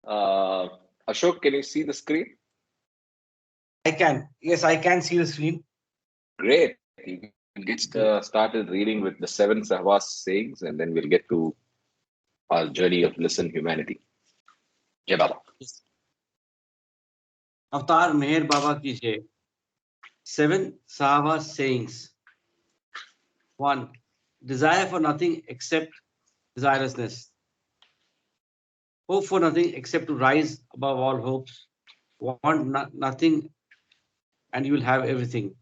Uh, Ashok, can you see the screen? I can. Yes, I can see the screen. Great. You can get started reading with the 7 Sahwas sayings, and then we'll get to our journey of Listen Humanity. Jai Baba. Avatar Meher Baba ki Jai. 7 Sahava sayings. 1. Desire for nothing except desirelessness. Hope for nothing except to rise above all hopes. Want nothing and you will have everything.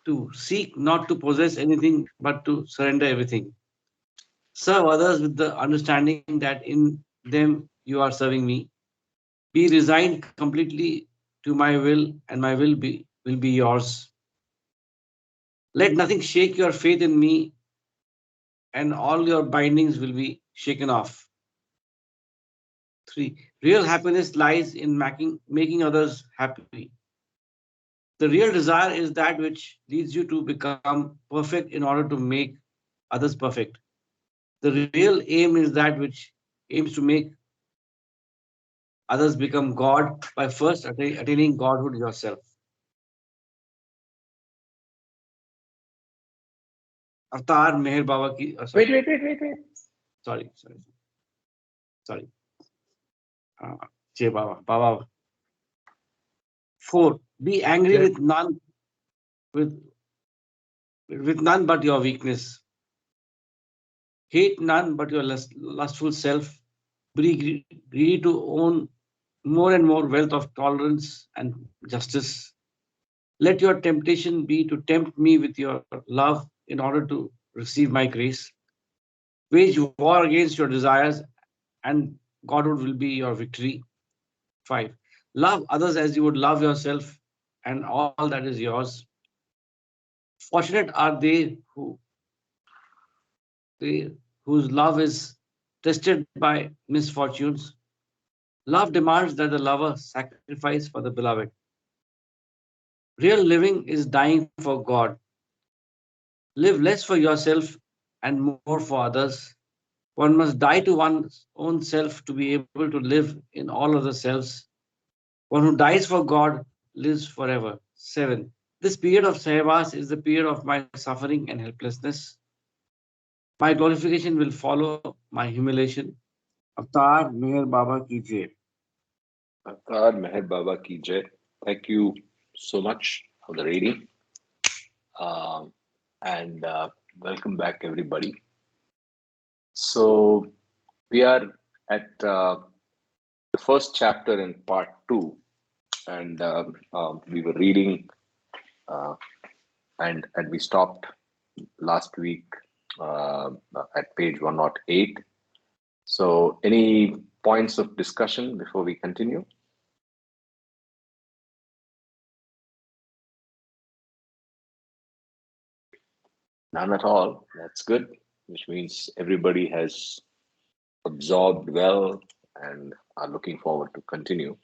2. Seek not to possess anything but to surrender everything. Serve others with the understanding that in them you are serving me. Be resigned completely to my will, and my will will be yours. Let nothing shake your faith in me, and all your bindings will be shaken off. 3. Real happiness lies in making others happy. The real desire is that which leads you to become perfect in order to make others perfect. The real aim is that which aims to make others become God by first attaining Godhood yourself. Avatar Meher Baba ki. Wait. Sorry. Jai Baba. 4. Be angry with none, with none but your weakness. Hate none but your lustful self. Be greedy to own more and more wealth of tolerance and justice. Let your temptation be to tempt me with your love in order to receive my grace. Wage war against your desires, and Godhood will be your victory. 5. Love others as you would love yourself, and all that is yours. Fortunate are they whose love is tested by misfortunes. Love demands that the lover sacrifice for the beloved. Real living is dying for God. Live less for yourself and more for others. One must die to one's own self to be able to live in all other selves. One who dies for God lives forever. 7. This period of Sahivas is the period of my suffering and helplessness. My glorification will follow my humiliation. Avatar Meher Baba ki Jai. Avatar Meher Baba ki Jai. Thank you so much for the reading. And welcome back, everybody. So, we are at the first chapter in part 2, and we were reading, and we stopped last week at page 108. So, any points of discussion before we continue? None at all. That's good, which means everybody has absorbed well and are looking forward to continue.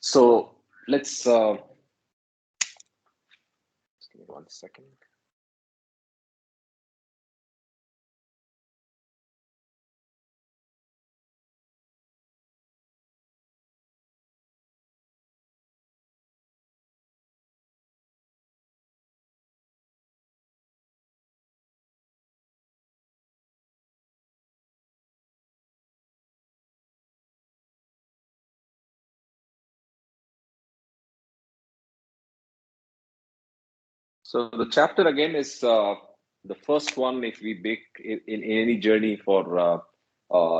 So let's just give me 1 second. So the chapter again is the first one. If we make in any journey for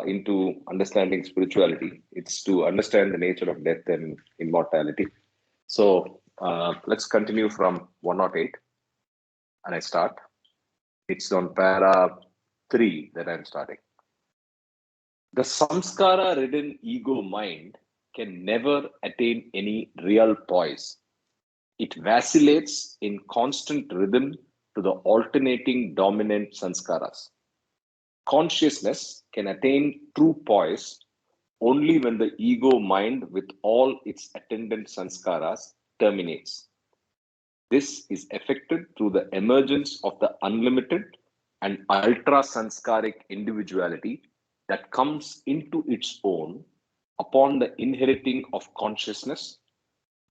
into understanding spirituality, it's to understand the nature of death and immortality. So let's continue from 108, and I start. It's on para 3 that I'm starting. The samskara-ridden ego mind can never attain any real poise. It vacillates in constant rhythm to the alternating dominant sanskaras. Consciousness can attain true poise only when the ego mind with all its attendant sanskaras terminates. This is effected through the emergence of the unlimited an ultra-sanskaric individuality that comes into its own upon the inheriting of consciousness,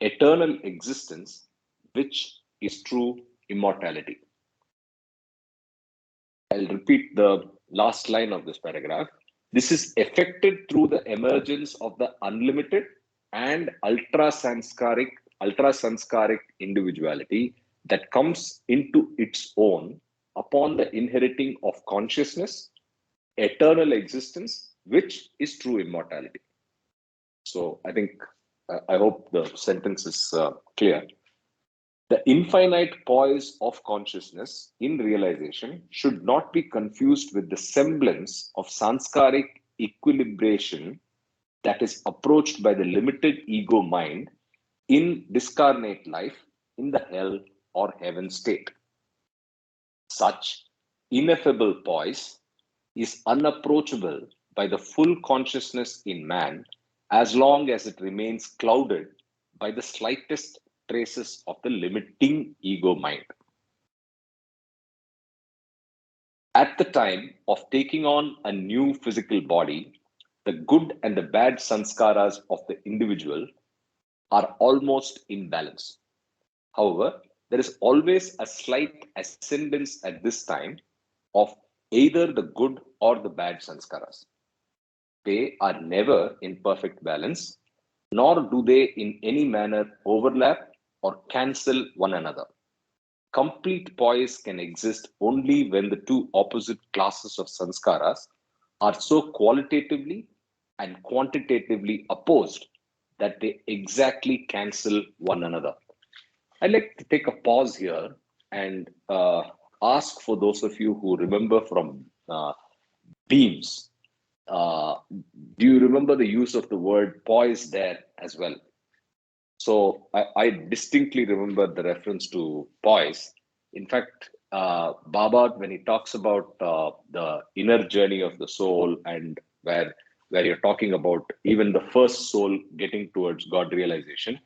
eternal existence, which is true immortality. I'll repeat the last line of this paragraph. This is effected through the emergence of the unlimited and ultra-sanskaric individuality that comes into its own upon the inheriting of consciousness, eternal existence, which is true immortality. So I think, I hope the sentence is clear. The infinite poise of consciousness in realization should not be confused with the semblance of sanskaric equilibration that is approached by the limited ego mind in discarnate life in the hell or heaven state. Such ineffable poise is unapproachable by the full consciousness in man as long as it remains clouded by the slightest traces of the limiting ego mind. At the time of taking on a new physical body, the good and the bad sanskaras of the individual are almost in balance. However, there is always a slight ascendance at this time of either the good or the bad sanskaras. They are never in perfect balance, nor do they in any manner overlap or cancel one another. Complete poise can exist only when the two opposite classes of sanskaras are so qualitatively and quantitatively opposed that they exactly cancel one another. I'd like to take a pause here and ask for those of you who remember from beams, do you remember the use of the word poise there as well? So I distinctly remember the reference to poise. In fact, Baba, when he talks about the inner journey of the soul and where you're talking about even the first soul getting towards God realization,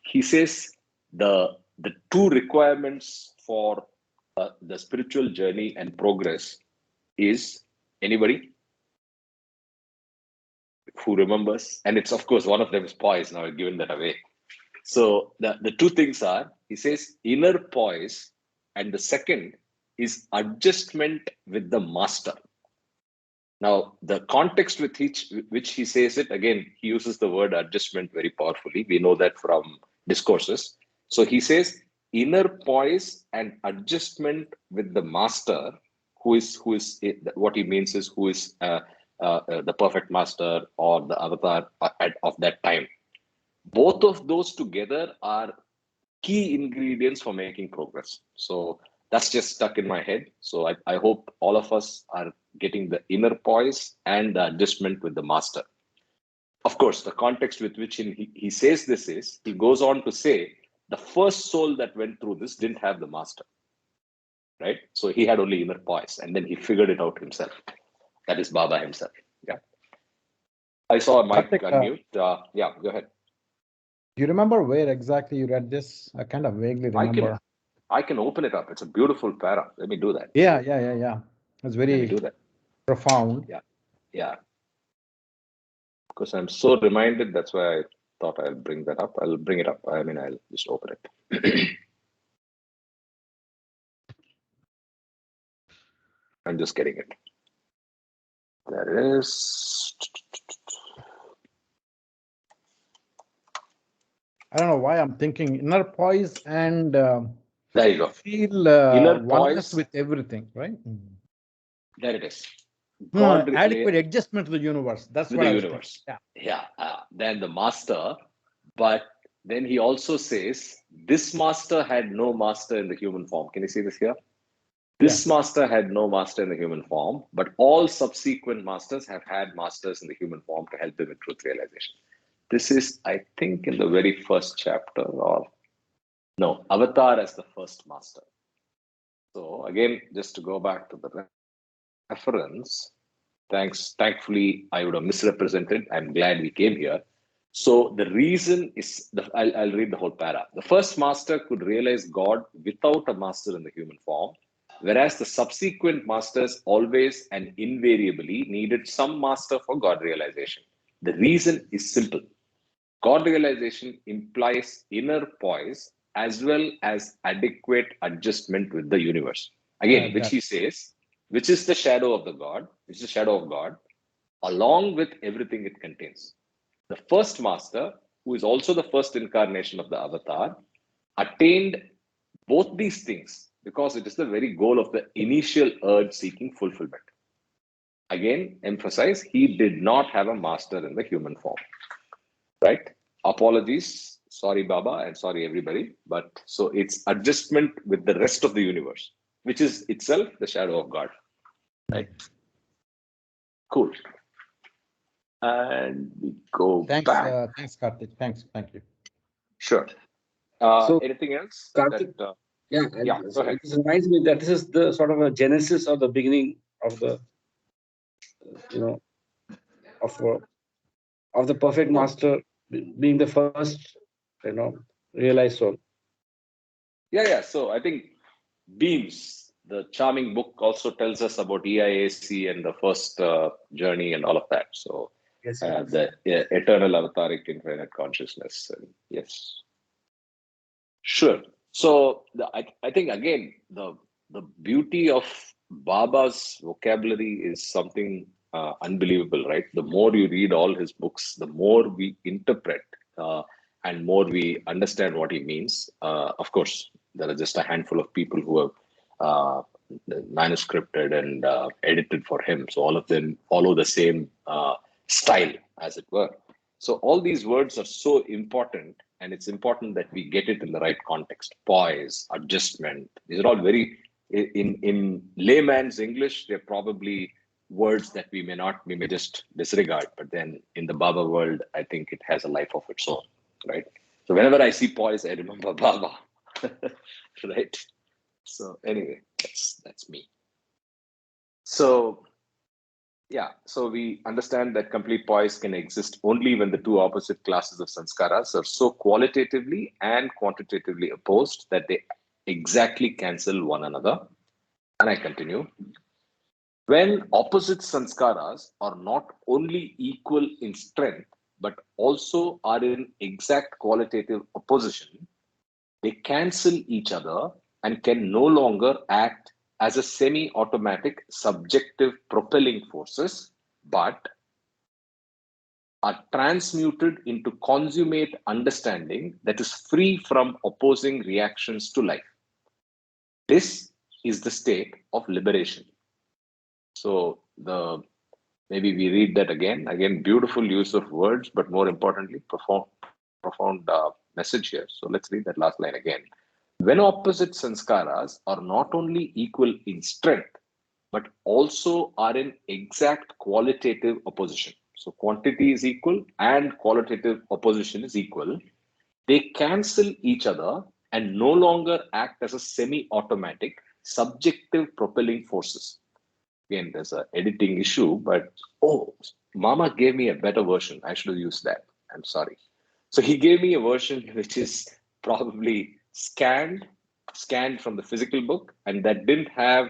he says the two requirements for the spiritual journey and progress is, anybody who remembers? And it's, of course, one of them is poise. Now I've given that away. So the two things are, he says, inner poise, and the second is adjustment with the master. Now, the context with which he says it, again, he uses the word adjustment very powerfully. We know that from discourses. So he says, inner poise and adjustment with the master, who is what he means is who is the perfect master or the avatar of that time. Both of those together are key ingredients for making progress. So that's just stuck in my head. So I hope all of us are getting the inner poise and the adjustment with the master. Of course, the context with which he says this is, he goes on to say, the first soul that went through this didn't have the master, right? So he had only inner poise, and then he figured it out himself. That is Baba himself. Yeah. I saw a mic unmute. Yeah, go ahead. Do you remember where exactly you read this? I kind of vaguely remember. I can open it up. It's a beautiful para. Let me do that. Yeah. It's very Let me do that. Profound. Yeah. Because I'm so reminded, that's why I thought I'll bring that up. I'll bring it up. I mean, I'll just open it. I'm just getting it. There it is. I don't know why I'm thinking inner poise and there you go. Feel inner oneness poise with everything, right? There it is. Adequate adjustment to the universe. That's what I was universe. Thinking. Yeah. Then the master, but then he also says this master had no master in the human form. Can you see this here? This master had no master in the human form, but all subsequent masters have had masters in the human form to help them in truth realization. This is, I think, in the very first chapter, or no, Avatar as the first master. So again, just to go back to the reference, thankfully, I would have misrepresented. I'm glad we came here. So the reason is, I'll read the whole para. The first master could realize God without a master in the human form, whereas the subsequent masters always and invariably needed some master for God realization. The reason is simple. God realization implies inner poise as well as adequate adjustment with the universe. Again, which he says, which is the shadow of the God, which is the shadow of God, along with everything it contains. The first master, who is also the first incarnation of the avatar, attained both these things because it is the very goal of the initial urge seeking fulfillment. Again, emphasize, he did not have a master in the human form. Right? Apologies, sorry Baba and sorry everybody, but so it's adjustment with the rest of the universe, which is itself the shadow of God. Right? Cool. And we go back. Thanks, Karthik. Thanks. Thank you. Sure. Anything else? Karthik, go ahead. This reminds me that this is the sort of a genesis or the beginning of the, of the perfect master being the first, realized soul. Yeah. So I think Beams, the charming book, also tells us about EIAC and the first journey and all of that. So yes. The eternal avataric infinite consciousness. And yes. Sure. So I think again the beauty of Baba's vocabulary is something unbelievable, right? The more you read all his books, the more we interpret and more we understand what he means. Of course, there are just a handful of people who have manuscripted and edited for him, so all of them follow the same style, as it were. So all these words are so important, and it's important that we get it in the right context. Poise, adjustment, these are all very, in layman's English, they're probably words that we may just disregard, but then in the Baba world, I think it has a life of its own, right? So whenever I see poise, I remember Baba, right? So anyway, that's me. So yeah, so we understand that complete poise can exist only when the two opposite classes of sanskaras are so qualitatively and quantitatively opposed that they exactly cancel one another. And I continue. When opposite sanskaras are not only equal in strength, but also are in exact qualitative opposition, they cancel each other and can no longer act as a semi-automatic subjective propelling forces, but are transmuted into consummate understanding that is free from opposing reactions to life. This is the state of liberation. So maybe we read that again. Again, beautiful use of words, but more importantly, profound message here. So let's read that last line again. When opposite sanskaras are not only equal in strength, but also are in exact qualitative opposition. So quantity is equal and qualitative opposition is equal. They cancel each other and no longer act as a semi-automatic, subjective propelling forces. Again, there's an editing issue, but Mama gave me a better version. I should have used that. I'm sorry. So he gave me a version which is probably scanned from the physical book, and that didn't have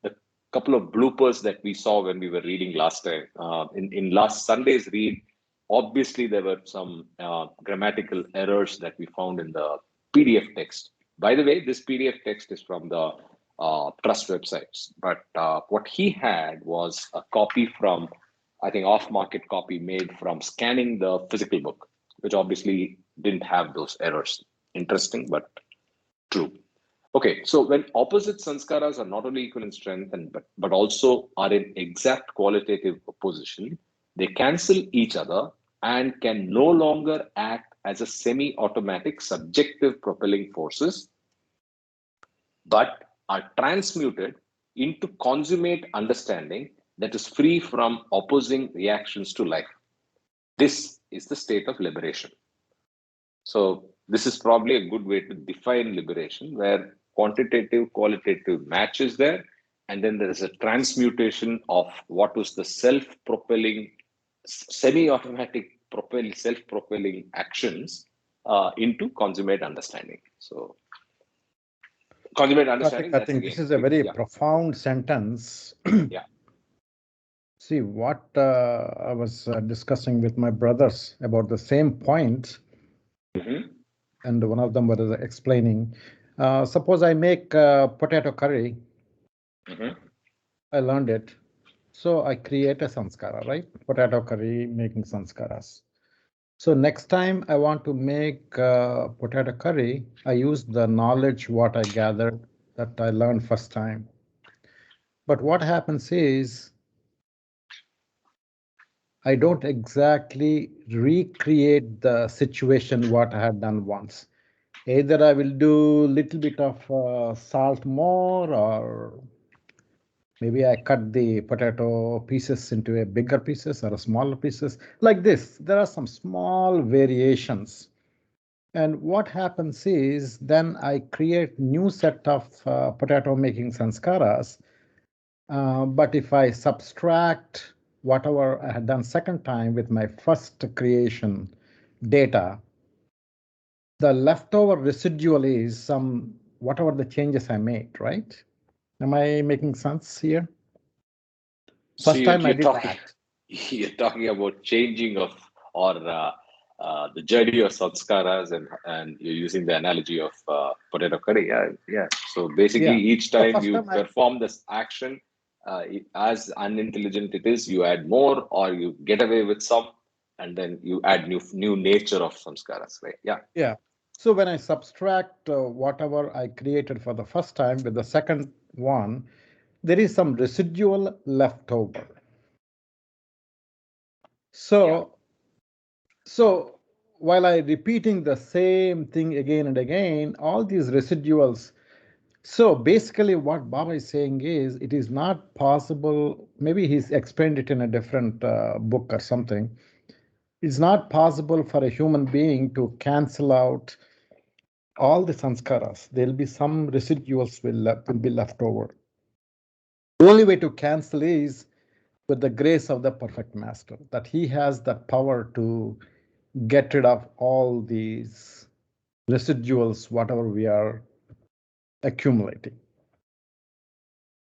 the couple of bloopers that we saw when we were reading last time. In last Sunday's read, obviously there were some grammatical errors that we found in the PDF text. By the way, this PDF text is from the trust websites, but what he had was a copy from, I think, off-market copy made from scanning the physical book, which obviously didn't have those errors. Interesting, but true. Okay, so when opposite sanskaras are not only equal in strength but also are in exact qualitative opposition, they cancel each other and can no longer act as a semi-automatic subjective propelling forces, but are transmuted into consummate understanding that is free from opposing reactions to life. This is the state of liberation. So this is probably a good way to define liberation, where quantitative, qualitative match is there, and then there is a transmutation of what was the self-propelling, semi-automatic self-propelling actions into consummate understanding. So Consummate I understanding. think, I That's think again. this is a very Yeah. profound sentence. Yeah. See, what I was discussing with my brothers about the same point, and one of them was explaining, suppose I make potato curry, I learned it, so I create a sanskara, right? Potato curry, making sanskaras. So next time I want to make potato curry, I use the knowledge what I gathered that I learned first time. But what happens is I don't exactly recreate the situation what I had done once. Either I will do little bit of salt more, or maybe I cut the potato pieces into a bigger pieces or a smaller pieces. Like this, there are some small variations. And what happens is then I create new set of potato making sanskaras. But if I subtract whatever I had done second time with my first creation data, the leftover residual is some whatever the changes I made, right? Am I making sense here? So First time I you're did talking, that. you're talking about changing of or the journey of sanskaras, and you're using the analogy of potato curry. Yeah, yeah. So basically, Yeah. each So time first you time I perform this action, as unintelligent it is, you add more or you get away with some, and then you add new nature of samskaras. Right? Yeah. yeah. So when I subtract whatever I created for the first time with the second one, there is some residual left over. So So while I repeating the same thing again and again, all these residuals. So basically what Baba is saying is it is not possible, maybe he's explained it in a different book or something. It's not possible for a human being to cancel out all the sanskaras. There'll be some residuals will be left over. The only way to cancel is with the grace of the perfect master, that he has that power to get rid of all these residuals, whatever we are accumulating.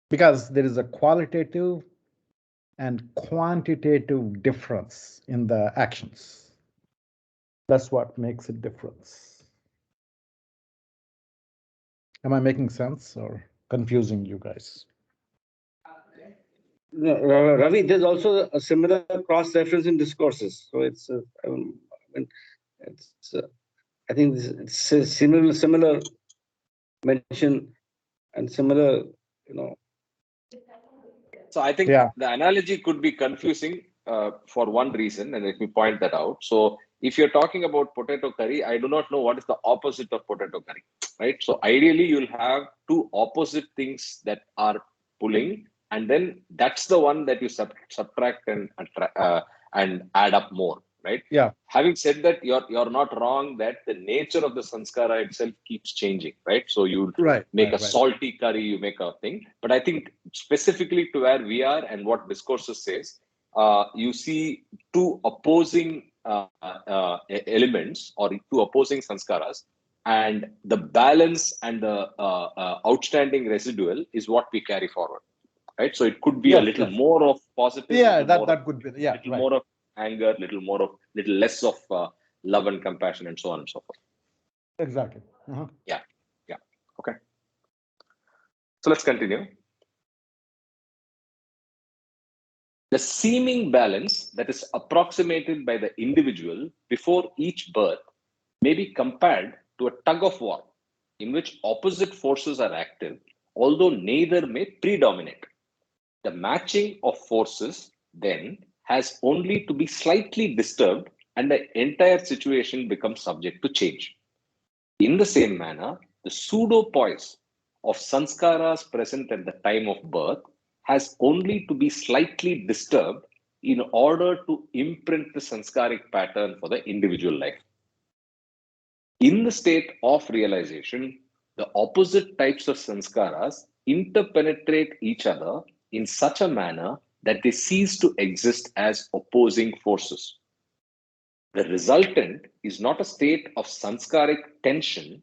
Because there is a qualitative and quantitative difference in the actions. That's what makes a difference. Am I making sense or confusing you guys? Ravi, there's also a similar cross-reference in discourses. So it's, I think it's a similar mention and similar, So I think Yeah. the analogy could be confusing for one reason, and let me point that out. So if you're talking about potato curry, I do not know what is the opposite of potato curry, right? So ideally, you'll have two opposite things that are pulling, and then that's the one that you subtract and add up more, right? Yeah. Having said that, you're not wrong that the nature of the sanskara itself keeps changing, right? So you make a salty curry, you make a thing. But I think specifically to where we are and what discourses says, you see two opposing elements or two opposing sanskaras, and the balance and the outstanding residual is what we carry forward, right? So it could be a little more of positive, Yeah, little more that could be. Yeah, little more of anger, little less of love and compassion, and so on and so forth. Exactly. Yeah. Okay. So let's continue. The seeming balance that is approximated by the individual before each birth may be compared to a tug of war in which opposite forces are active, although neither may predominate. The matching of forces then has only to be slightly disturbed and the entire situation becomes subject to change. In the same manner, the pseudo-poise of sanskaras present at the time of birth has only to be slightly disturbed in order to imprint the sanskaric pattern for the individual life. In the state of realization, the opposite types of sanskaras interpenetrate each other in such a manner that they cease to exist as opposing forces. The resultant is not a state of sanskaric tension,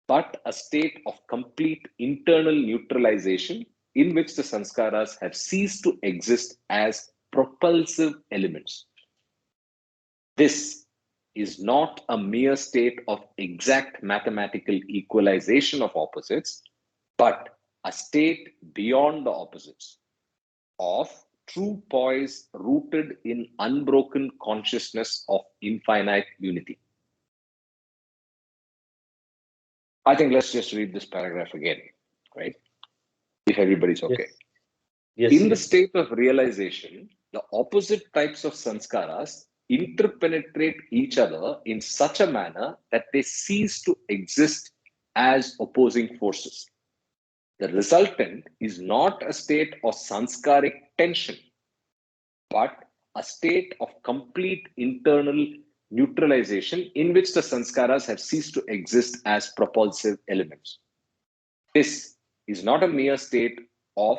but a state of complete internal neutralization in which the sanskaras have ceased to exist as propulsive elements. This is not a mere state of exact mathematical equalization of opposites, but a state beyond the opposites, of true poise rooted in unbroken consciousness of infinite unity. I think let's just read this paragraph again, right? If everybody's okay. Yes. In the state of realization, the opposite types of sanskaras interpenetrate each other in such a manner that they cease to exist as opposing forces. The resultant is not a state of sanskaric tension, but a state of complete internal neutralization in which the sanskaras have ceased to exist as propulsive elements. This is not a mere state of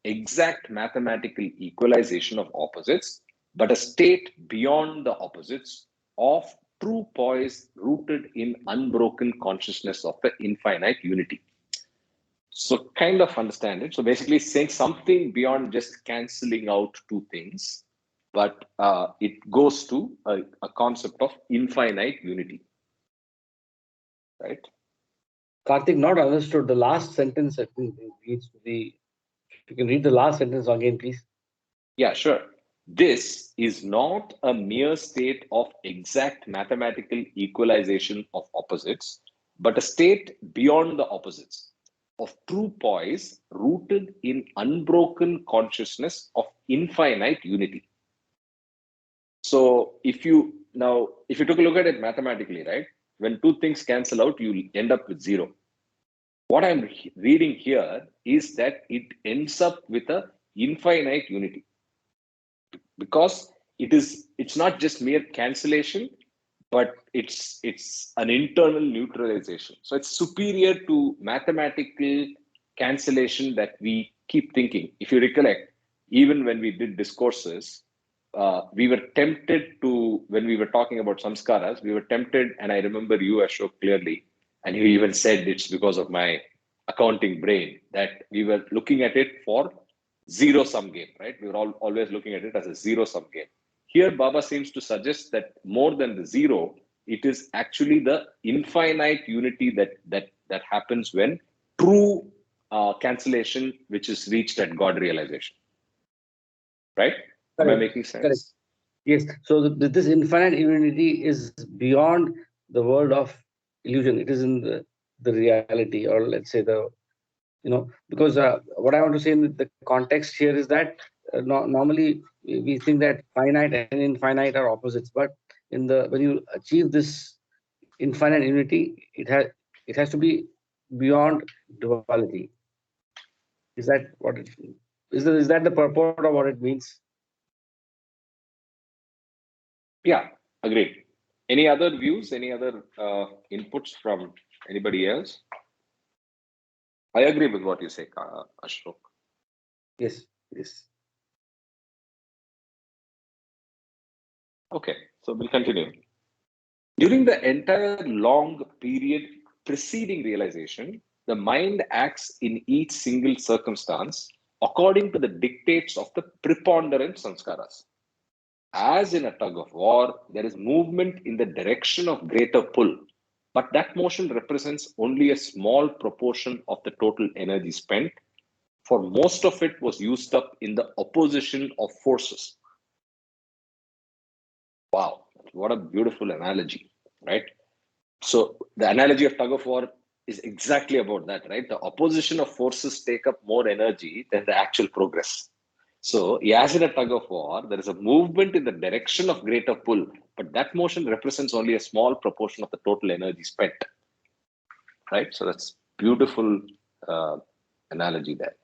exact mathematical equalization of opposites, but a state beyond the opposites of true poise rooted in unbroken consciousness of the infinite unity. So kind of understand it. So basically saying something beyond just cancelling out two things, but it goes to a concept of infinite unity, right? Karthik, not understood. The last sentence, I think, needs to be. If you can read the last sentence again, please. Yeah, sure. This is not a mere state of exact mathematical equalization of opposites, but a state beyond the opposites, of true poise rooted in unbroken consciousness of infinite unity. So if you took a look at it mathematically, right? When two things cancel out, you end up with zero. What I'm reading here is that it ends up with a infinite unity, because it's not just mere cancellation, but it's an internal neutralization. So it's superior to mathematical cancellation that we keep thinking. If you recollect, even when we did discourses, we were tempted to, when we were talking about samskaras, we were tempted, and I remember you, Ashok, clearly, and you even said it's because of my accounting brain, that we were looking at it for zero sum game, right? We were always looking at it as a zero sum game. Here, Baba seems to suggest that more than the zero, it is actually the infinite unity that happens when true cancellation, which is reached at God realization. Right? Am I making sense? Correct. Yes. So this infinite unity is beyond the world of illusion. It is in the reality, or let's say because what I want to say in the context here is that normally we think that finite and infinite are opposites, but when you achieve this infinite unity, it has to be beyond duality. Is that what it is that the purport of what it means? Yeah, agreed. Any other views? Any other inputs from anybody else? I agree with what you say, Ashok. Yes, yes. Okay, so we'll continue. During the entire long period preceding realization, the mind acts in each single circumstance according to the dictates of the preponderant sanskaras. As in a tug of war, there is movement in the direction of greater pull, but that motion represents only a small proportion of the total energy spent, for most of it was used up in the opposition of forces. Wow, what a beautiful analogy, right? So the analogy of tug of war is exactly about that, right? The opposition of forces take up more energy than the actual progress. So, as in a tug of war, there is a movement in the direction of greater pull, but that motion represents only a small proportion of the total energy spent, right? So that's beautiful analogy there.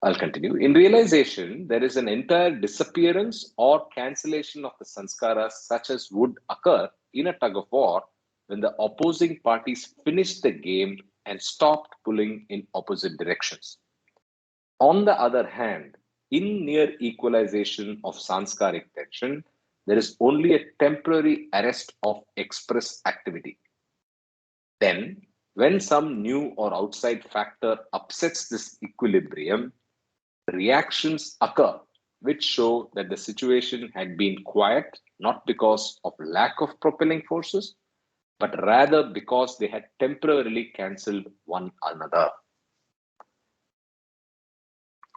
I'll continue. In realization, there is an entire disappearance or cancellation of the sanskaras, such as would occur in a tug of war when the opposing parties finished the game and stopped pulling in opposite directions. On the other hand, in near equalization of sanskaric tension, there is only a temporary arrest of express activity. Then, When some new or outside factor upsets this equilibrium, reactions occur which show that the situation had been quiet not because of lack of propelling forces, but rather because they had temporarily cancelled one another.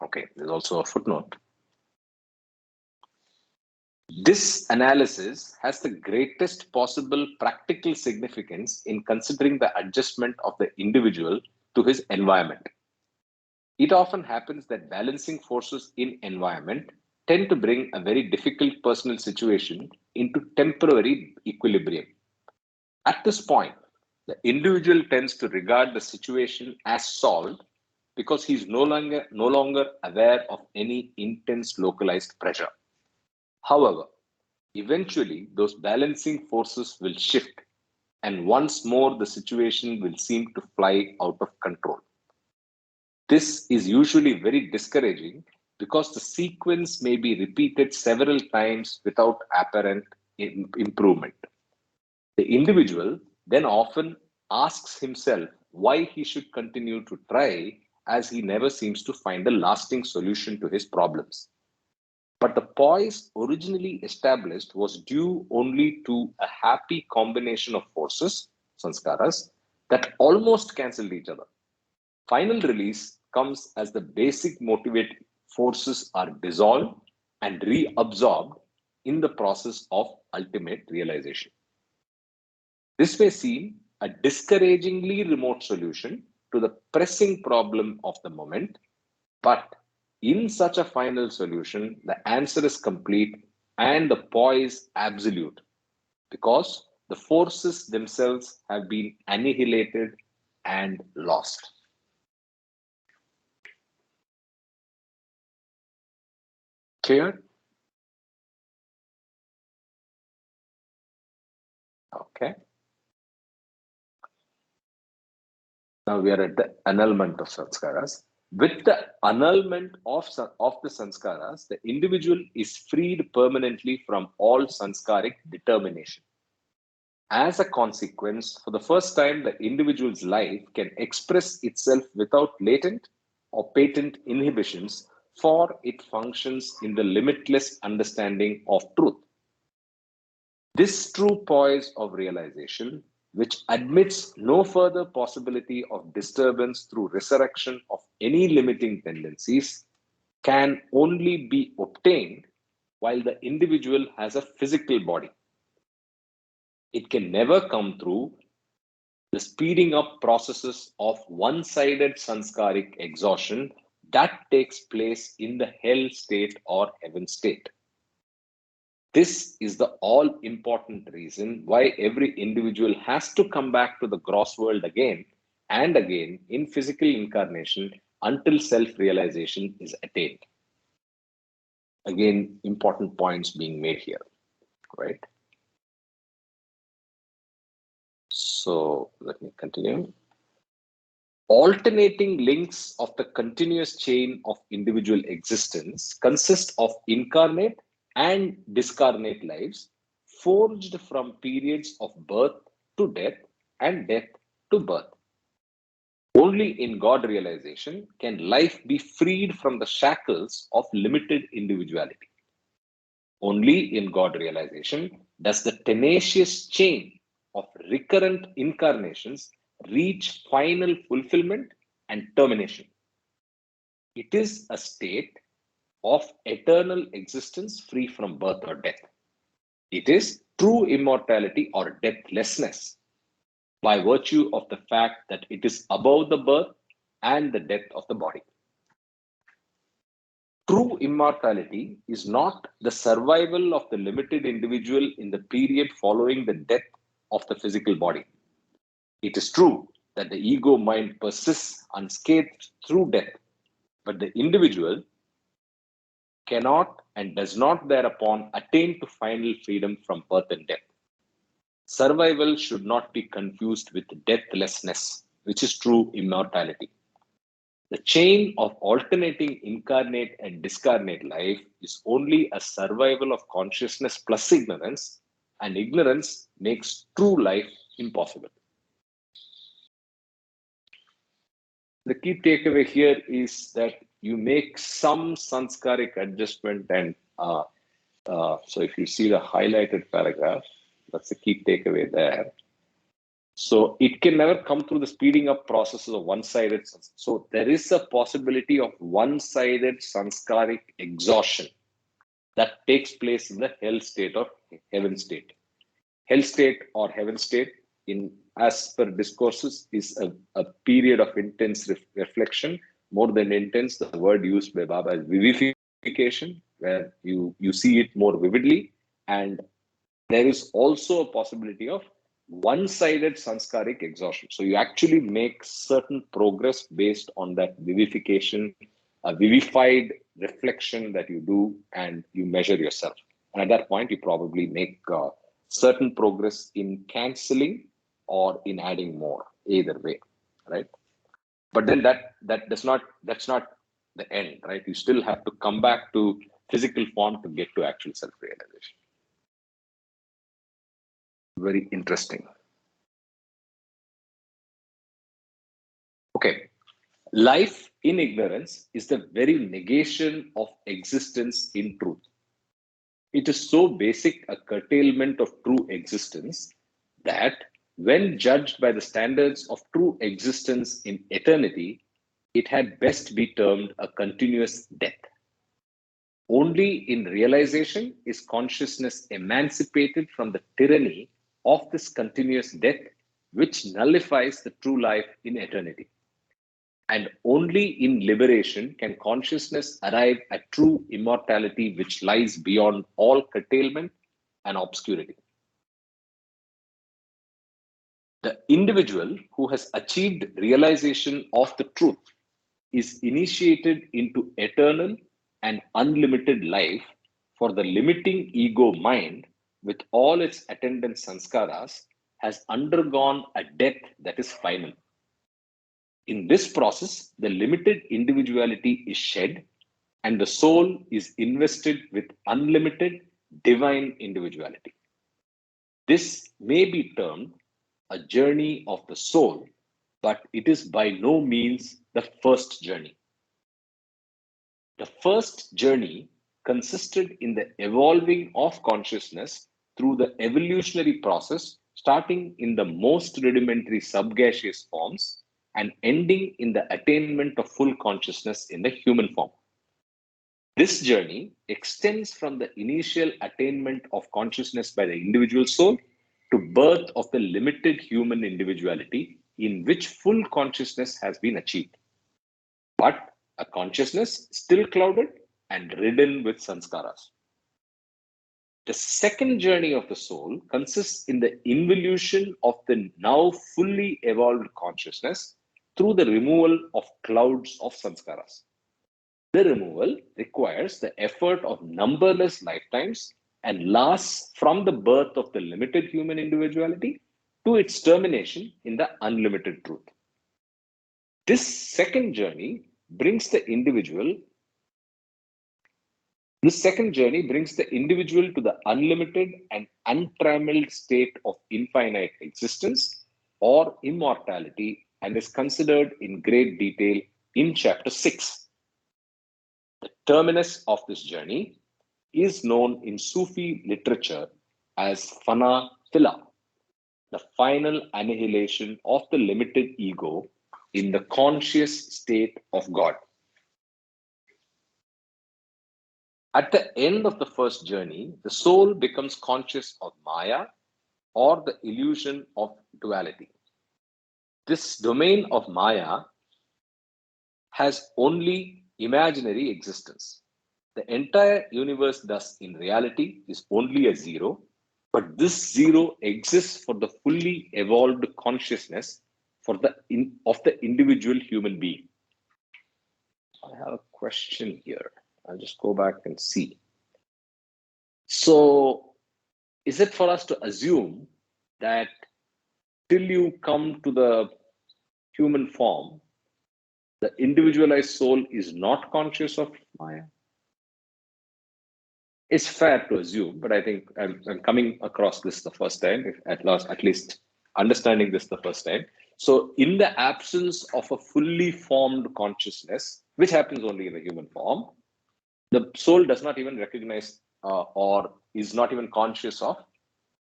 Okay, there's also a footnote. This analysis has the greatest possible practical significance in considering the adjustment of the individual to his environment. It often happens that balancing forces in environment tend to bring a very difficult personal situation into temporary equilibrium. At this point, the individual tends to regard the situation as solved because he is no longer aware of any intense localized pressure. However, eventually those balancing forces will shift, and once more the situation will seem to fly out of control. This is usually very discouraging because the sequence may be repeated several times without apparent improvement. The individual then often asks himself why he should continue to try, as he never seems to find a lasting solution to his problems. But the poise originally established was due only to a happy combination of forces, sanskaras, that almost cancelled each other. Final release comes as the basic motivating forces are dissolved and reabsorbed in the process of ultimate realization. This may seem a discouragingly remote solution to the pressing problem of the moment, but in such a final solution, the answer is complete and the poise absolute, because the forces themselves have been annihilated and lost. Clear? Okay. Now we are at the annulment of sanskaras. With the annulment of the sanskaras, the individual is freed permanently from all sanskaric determination. As a consequence, for the first time, the individual's life can express itself without latent or patent inhibitions, for it functions in the limitless understanding of truth. This true poise of realization, which admits no further possibility of disturbance through resurrection of any limiting tendencies, can only be obtained while the individual has a physical body. It can never come through the speeding up processes of one-sided sanskaric exhaustion that takes place in the hell state or heaven state. This is the all-important reason why every individual has to come back to the gross world again and again in physical incarnation until self-realization is attained. Again, important points being made here, right? So let me continue. Alternating links of the continuous chain of individual existence consist of incarnate and discarnate lives forged from periods of birth to death and death to birth. Only in God realization can life be freed from the shackles of limited individuality. Only in God realization does the tenacious chain of recurrent incarnations reach final fulfillment and termination. It is a state of eternal existence free from birth or death. It is true immortality or deathlessness by virtue of the fact that it is above the birth and the death of the body. True immortality is not the survival of the limited individual in the period following the death of the physical body. It is true that the ego mind persists unscathed through death, but the individual cannot and does not thereupon attain to final freedom from birth and death. Survival should not be confused with deathlessness, which is true immortality. The chain of alternating incarnate and discarnate life is only a survival of consciousness plus ignorance, and ignorance makes true life impossible. The key takeaway here is that you make some sanskaric adjustment, and so if you see the highlighted paragraph, that's the key takeaway there. So it can never come through the speeding up processes of one-sided. So there is a possibility of one-sided sanskaric exhaustion that takes place in the hell state or heaven state. Hell state or heaven state, in as per discourses, is a period of intense reflection. More than intense, the word used by Baba is vivification, where you see it more vividly. And there is also a possibility of one-sided sanskaric exhaustion. So you actually make certain progress based on that vivification, a vivified reflection that you do, and you measure yourself. And at that point, you probably make certain progress in canceling or in adding more, either way, right? But then that's not the end, right? You still have to come back to physical form to get to actual self-realization. Very interesting. Okay. Life in ignorance is the very negation of existence in truth. It is so basic a curtailment of true existence that when judged by the standards of true existence in eternity, it had best be termed a continuous death. Only in realization is consciousness emancipated from the tyranny of this continuous death, which nullifies the true life in eternity. And only in liberation can consciousness arrive at true immortality, which lies beyond all curtailment and obscurity. The individual who has achieved realization of the truth is initiated into eternal and unlimited life, for the limiting ego mind, with all its attendant sanskaras, has undergone a death that is final. In this process, the limited individuality is shed and the soul is invested with unlimited divine individuality. This may be termed a journey of the soul, but it is by no means the first journey. The first journey consisted in the evolving of consciousness through the evolutionary process, starting in the most rudimentary subgaseous forms and ending in the attainment of full consciousness in the human form. This journey extends from the initial attainment of consciousness by the individual soul to birth of the limited human individuality in which full consciousness has been achieved, but a consciousness still clouded and ridden with sanskaras. The second journey of the soul consists in the involution of the now fully evolved consciousness through the removal of clouds of sanskaras. The removal requires the effort of numberless lifetimes and lasts from the birth of the limited human individuality to its termination in the unlimited truth. This second journey brings the individual to the unlimited and untrammeled state of infinite existence or immortality, and is considered in great detail in chapter 6. The terminus of this journey is known in Sufi literature as fana fila, the final annihilation of the limited ego in the conscious state of God. At the end of the first journey, the soul becomes conscious of Maya, or the illusion of duality. This domain of Maya has only imaginary existence. The entire universe, thus, in reality, is only a zero, but this zero exists for the fully evolved consciousness of the individual human being. I have a question here. I'll just go back and see. So, is it for us to assume that till you come to the human form, the individualized soul is not conscious of Maya? It's fair to assume, but I think I'm coming across this the first time, at least understanding this the first time. So in the absence of a fully formed consciousness, which happens only in the human form, the soul does not even recognize or is not even conscious of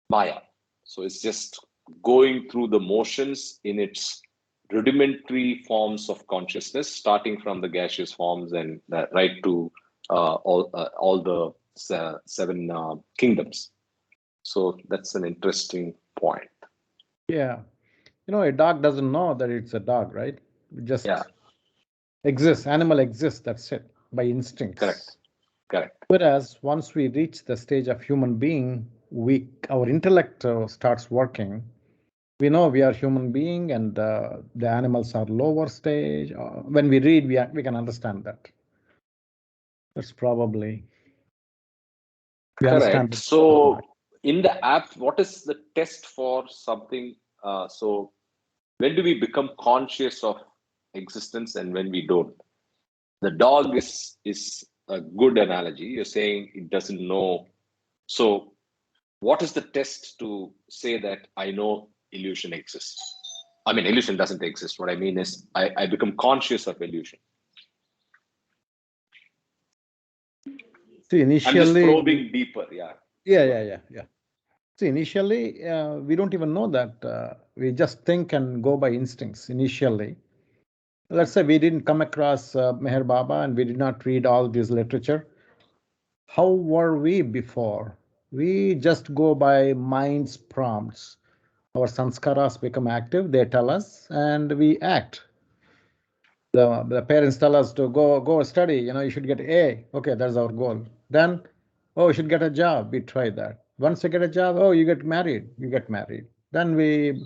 Maya. So it's just going through the motions in its rudimentary forms of consciousness, starting from the gaseous forms and right to all the seven kingdoms. So that's an interesting point. Yeah. You know, a dog doesn't know that it's a dog, right? It just Yeah, exists. Animal exists. That's it. By instincts. correct. Correct. Whereas once we reach the stage of human being, our intellect starts working. We know we are human being, and the animals are lower stage. When we read, we can understand that. That's probably we understand Correct. it. So in the app, what is the test for something? So when do we become conscious of existence and when we don't? The dog is a good analogy. You're saying it doesn't know. So what is the test to say that I know illusion exists? I mean, illusion doesn't exist. What I mean is I become conscious of illusion. See, I'm just initially, probing deeper. Yeah. yeah. See, initially, we don't even know that. We just think and go by instincts initially. Let's say we didn't come across Meher Baba and we did not read all this literature. How were we before? We just go by mind's prompts. Our sanskaras become active, they tell us, and we act. The parents tell us to go study, you should get A. Okay, that's our goal. Then, oh, you should get a job. We try that. Once you get a job, oh, you get married. You get married. Then we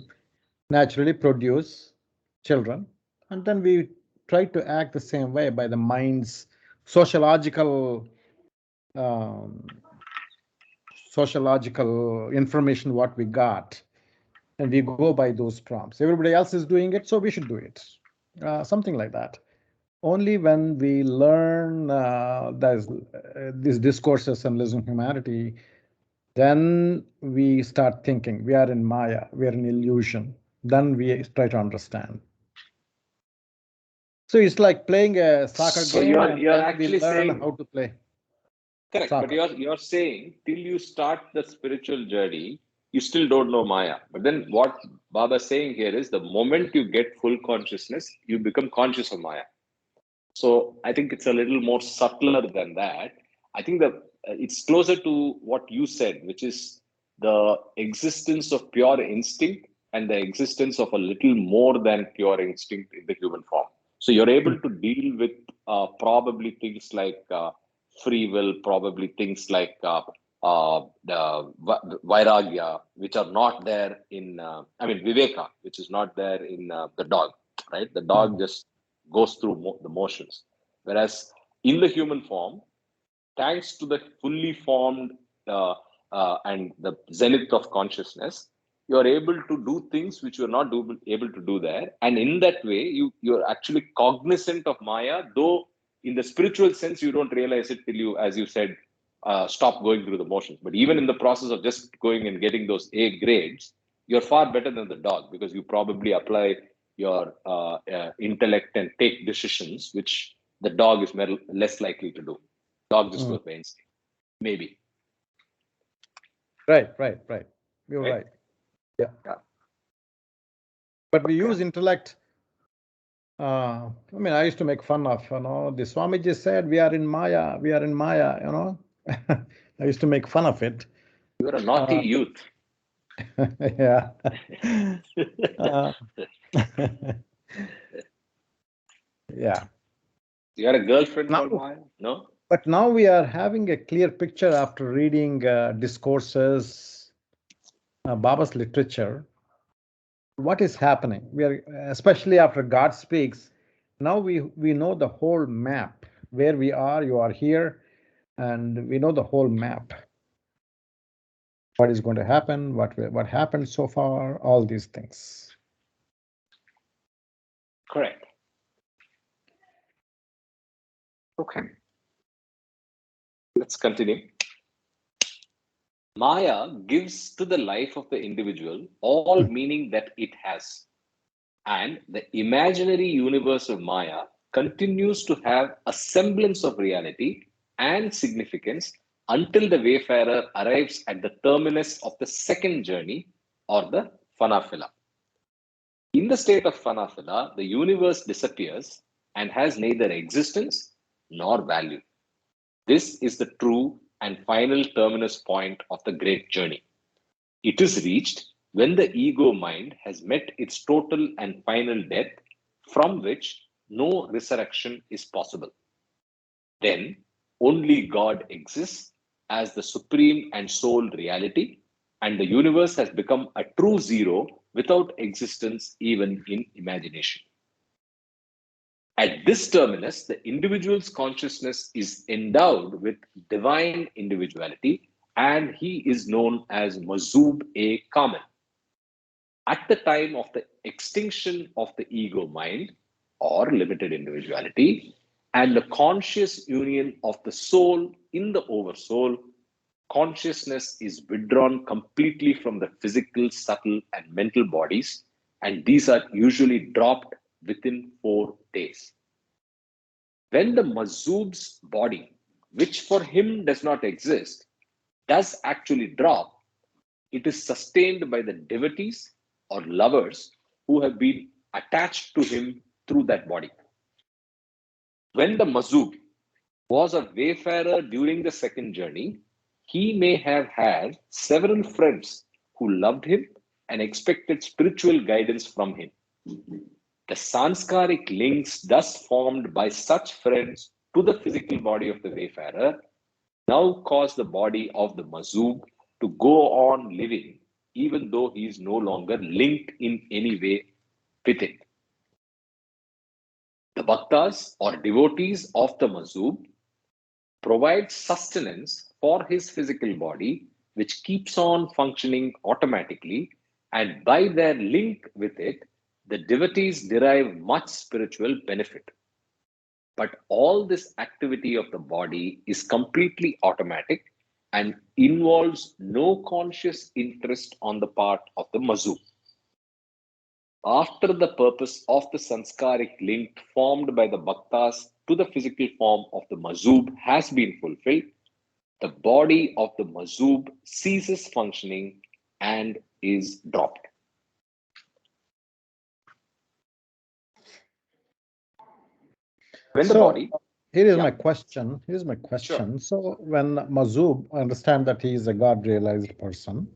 naturally produce children, and then we try to act the same way by the mind's sociological information what we got, and we go by those prompts. Everybody else is doing it, so we should do it. Something like that. Only when we learn these discourses and losing humanity, then we start thinking we are in Maya, we are in illusion. Then we try to understand. So it's like playing a soccer game, and You're then we actually learn saying how to play. correct, Soccer. but you're saying till you start the spiritual journey, you still don't know Maya. But then what Baba is saying here is the moment you get full consciousness, you become conscious of Maya. So I think it's a little more subtler than that. I think that it's closer to what you said, which is the existence of pure instinct and the existence of a little more than pure instinct in the human form. So you're able to deal with probably things like free will, probably things like the vairagya, which are not there in, viveka, which is not there in the dog, right? The dog just goes through the motions. Whereas in the human form, thanks to the fully formed and the zenith of consciousness, you are able to do things which you are not able to do there. And in that way, you're actually cognizant of Maya, though in the spiritual sense, you don't realize it till you, as you said, stop going through the motions. But even in the process of just going and getting those A grades, you're far better than the dog because you probably apply your intellect and take decisions, which the dog is less likely to do. Dog just goes by instinct. Maybe. Right. You're right. Yeah. But we use intellect. I used to make fun of, the Swamiji said, we are in Maya, I used to make fun of it. You're a naughty youth. Yeah. Yeah. You had a girlfriend called Maya? No? But now we are having a clear picture after reading discourses, Baba's literature. What is happening? We are, especially after God speaks, now we know the whole map, where we are, you are here, and we know the whole map. What is going to happen, what happened so far, all these things. Correct. Okay. Let's continue. Maya gives to the life of the individual all meaning that it has. And the imaginary universe of Maya continues to have a semblance of reality and significance until the wayfarer arrives at the terminus of the second journey, or the Phanafila. In the state of Phanafila, the universe disappears and has neither existence nor value. This is the true and final terminus point of the great journey. It is reached when the ego mind has met its total and final death, from which no resurrection is possible. Then only God exists as the supreme and sole reality, and the universe has become a true zero without existence even in imagination. At this terminus, the individual's consciousness is endowed with divine individuality, and he is known as Mazub A Kaman. At the time of the extinction of the ego mind, or limited individuality, and the conscious union of the soul in the oversoul, consciousness is withdrawn completely from the physical, subtle, and mental bodies, and these are usually dropped within 4 days. When the Mazub's body, which for him does not exist, does actually drop, it is sustained by the devotees or lovers who have been attached to him through that body. When the Mazub was a wayfarer during the second journey, he may have had several friends who loved him and expected spiritual guidance from him. The sanskaric links thus formed by such friends to the physical body of the wayfarer now cause the body of the Mazub to go on living, even though he is no longer linked in any way with it. The bhaktas or devotees of the Mazub provide sustenance for his physical body, which keeps on functioning automatically, and by their link with it, the devotees derive much spiritual benefit. But all this activity of the body is completely automatic and involves no conscious interest on the part of the Mazub. After the purpose of the sanskaric link formed by the bhaktas to the physical form of the Mazub has been fulfilled, the body of the Mazub ceases functioning and is dropped. When the body. Here is my question. Here's my question. Sure. So when Mazub, I understand that he is a God-realized person.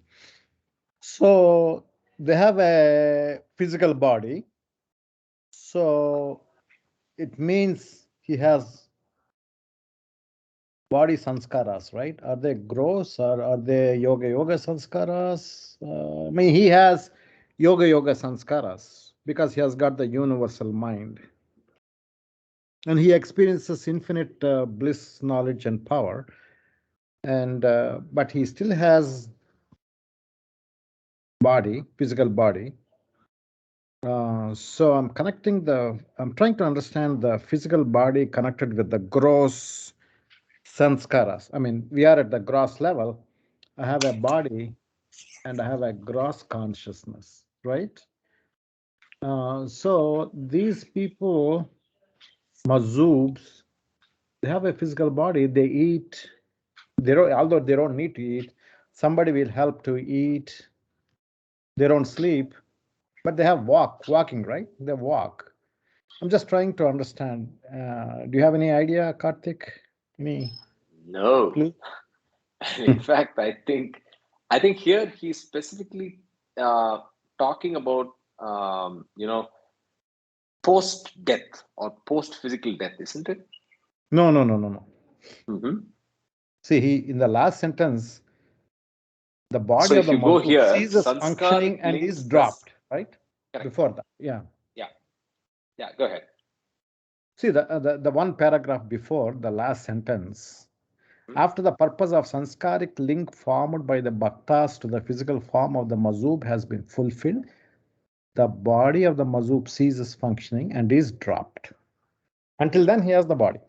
So they have a physical body. So it means he has body sanskaras, right? Are they gross or are they yoga sanskaras? I mean, he has yoga sanskaras because he has got the universal mind. And he experiences infinite bliss, knowledge, and power. And but he still has body, physical body. So I'm trying to understand the physical body connected with the gross sanskaras. I mean, we are at the gross level. I have a body and I have a gross consciousness, right? So these people, Mazubs, they have a physical body. They eat. Although they don't need to eat, somebody will help to eat. They don't sleep, but they have walking, right? They walk. I'm just trying to understand. Do you have any idea, Karthik? No. In fact, I think here he's specifically talking about post-death or post-physical death, isn't it? No. Mm-hmm. See, in the last sentence, the body of the Mazub ceases functioning and is dropped, right? Correct. Before that, yeah. Go ahead. See, the one paragraph before the last sentence. After the purpose of sanskaric link formed by the bhaktas to the physical form of the Mazub has been fulfilled, the body of the Mazub ceases functioning and is dropped. Until then, he has the body.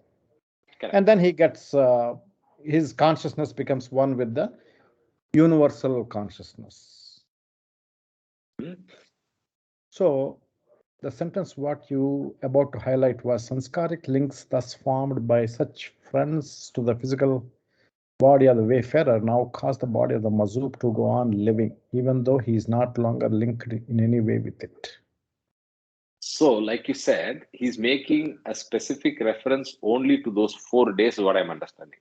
Correct. And then he gets, his consciousness becomes one with the universal consciousness. So The sentence what you about to highlight was sanskaric links thus formed by such friends to the physical body of the wayfarer now cause the body of the mazub to go on living, even though he is not longer linked in any way with it. So, like you said, he's making a specific reference only to those 4 days, what I'm understanding.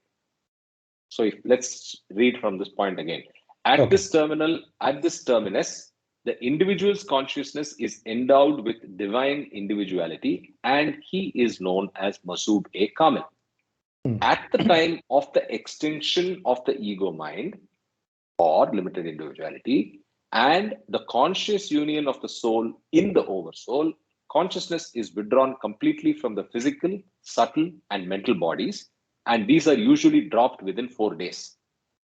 So let's read from this point again. At this terminus, the individual's consciousness is endowed with divine individuality, and he is known as Masub A Kamil. At the time of the extinction of the ego mind or limited individuality and the conscious union of the soul in the oversoul, consciousness is withdrawn completely from the physical, subtle, and mental bodies, and these are usually dropped within 4 days.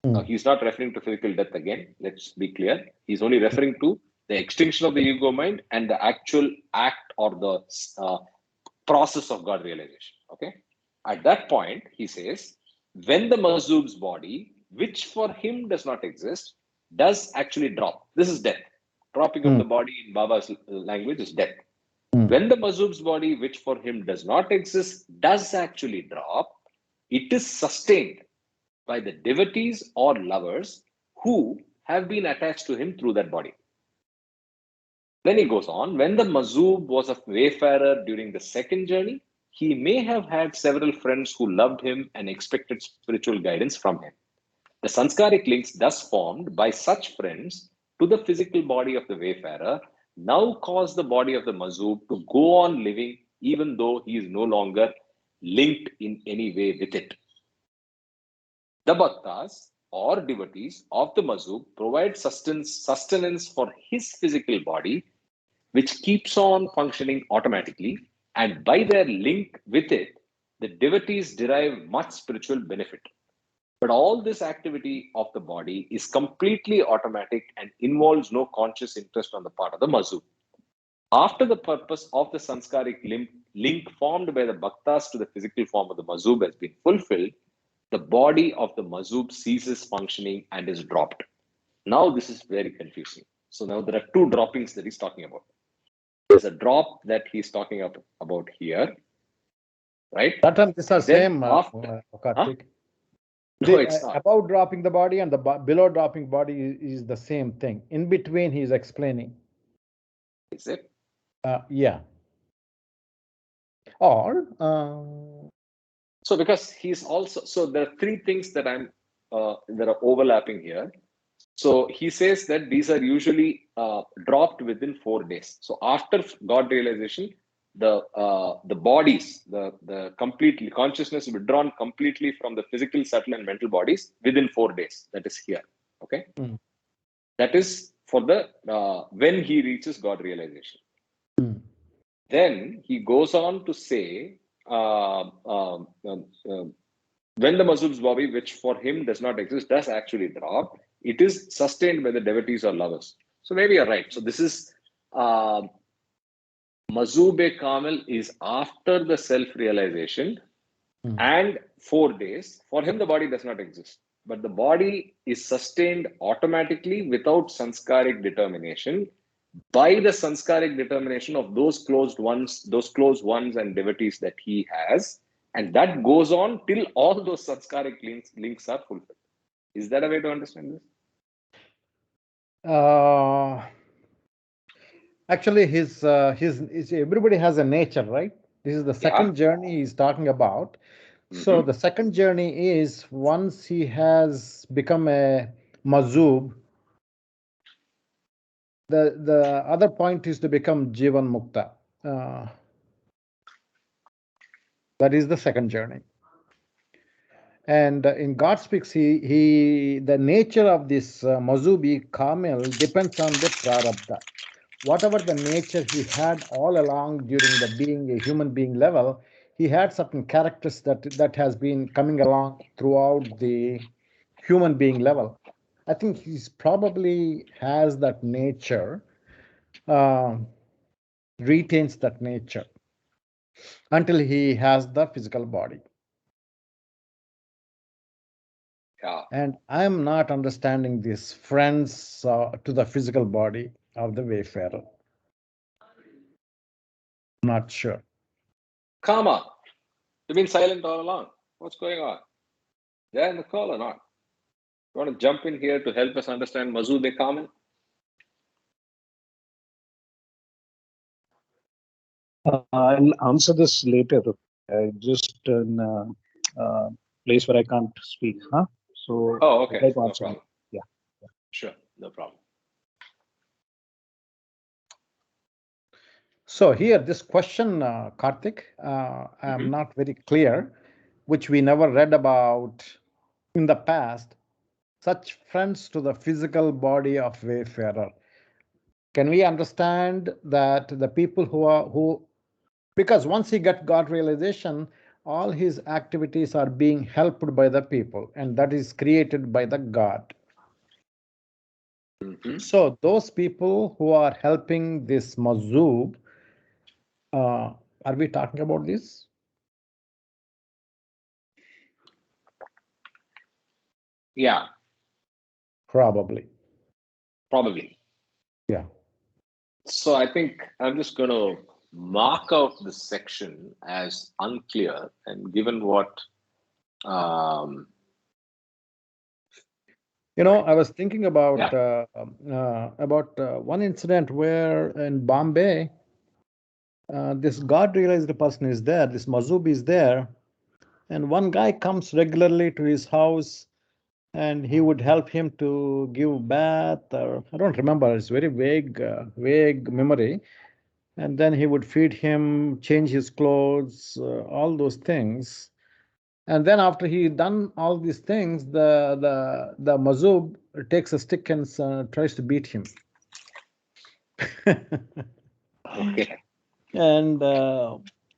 Now, he's not referring to physical death again. Let's be clear. He's only referring to the extinction of the ego mind and the actual act or the process of God realization. Okay. At that point, he says, when the Mazub's body, which for him does not exist, does actually drop. This is death. Dropping of the body in Baba's language is death. When the Mazub's body, which for him does not exist, does actually drop, it is sustained by the devotees or lovers who have been attached to him through that body. Then he goes on, when the Mazub was a wayfarer during the second journey, he may have had several friends who loved him and expected spiritual guidance from him. The sanskaric links thus formed by such friends to the physical body of the wayfarer now cause the body of the Mazub to go on living even though he is no longer linked in any way with it. The bhaktas or devotees of the Mazub provide sustenance for his physical body, which keeps on functioning automatically, and by their link with it, the devotees derive much spiritual benefit. But all this activity of the body is completely automatic and involves no conscious interest on the part of the Mazub. After the purpose of the sanskaric link formed by the bhaktas to the physical form of the Mazub has been fulfilled, the body of the Mazub ceases functioning and is dropped. Now, this is very confusing. So, now there are two droppings that he's talking about. There's a drop that he's talking about here, right? That and this are same, after, Karthik. No, it's not. Above dropping the body and the below dropping body is the same thing. In between, he is explaining. Is it? Yeah. Or so because he's also, so there are three things that that are overlapping here. So he says that these are usually dropped within 4 days. So after God realization, the bodies, the completely consciousness withdrawn completely from the physical, subtle, and mental bodies within 4 days. That is here. Okay. That is for the when he reaches God realization. Then he goes on to say, when the Mazub's body, which for him does not exist, does actually drop, it is sustained by the devotees or lovers. So maybe you're right. So this is Mazub Kamil is after the self-realization and 4 days. For him, the body does not exist. But the body is sustained automatically without sanskaric determination by the sanskaric determination of those closed ones and devotees that he has. And that goes on till all those sanskaric links are fulfilled. Is that a way to understand this? Actually, his everybody has a nature, right? This is the second journey he's talking about. So the second journey is once he has become a Mazub, the other point is to become Jivan Mukta. That is the second journey. And in God Speaks, the nature of this Mazubi Kamil depends on the Prarabdha. Whatever the nature he had all along during the being a human being level, he had certain characters that has been coming along throughout the human being level. I think he's probably has that nature, retains that nature until he has the physical body. And I'm not understanding this friends to the physical body of the wayfarer. Not sure. Karma. You've been silent all along. What's going on? They're in the call or not? You want to jump in here to help us understand Mazube Kamen? I'll answer this later. Just in place where I can't speak. Huh? So Oh, okay. I'd like to No answer problem. it. Yeah. Sure, no problem. So here, this question, Karthik, I'm not very clear, which we never read about in the past. Such friends to the physical body of wayfarer. Can we understand that the people who because once he got God realization, all his activities are being helped by the people, and that is created by the God. So those people who are helping this Mazub, are we talking about this? Yeah. Probably. Yeah. So I think I'm just going to mark out this section as unclear, and given what I was thinking about one incident where in Bombay, this God realized person is there, this Mazub is there, and one guy comes regularly to his house, and he would help him to give bath, or I don't remember. It's very vague memory. And then he would feed him, change his clothes, all those things. And then after he done all these things, the Mazub takes a stick and tries to beat him. Okay. And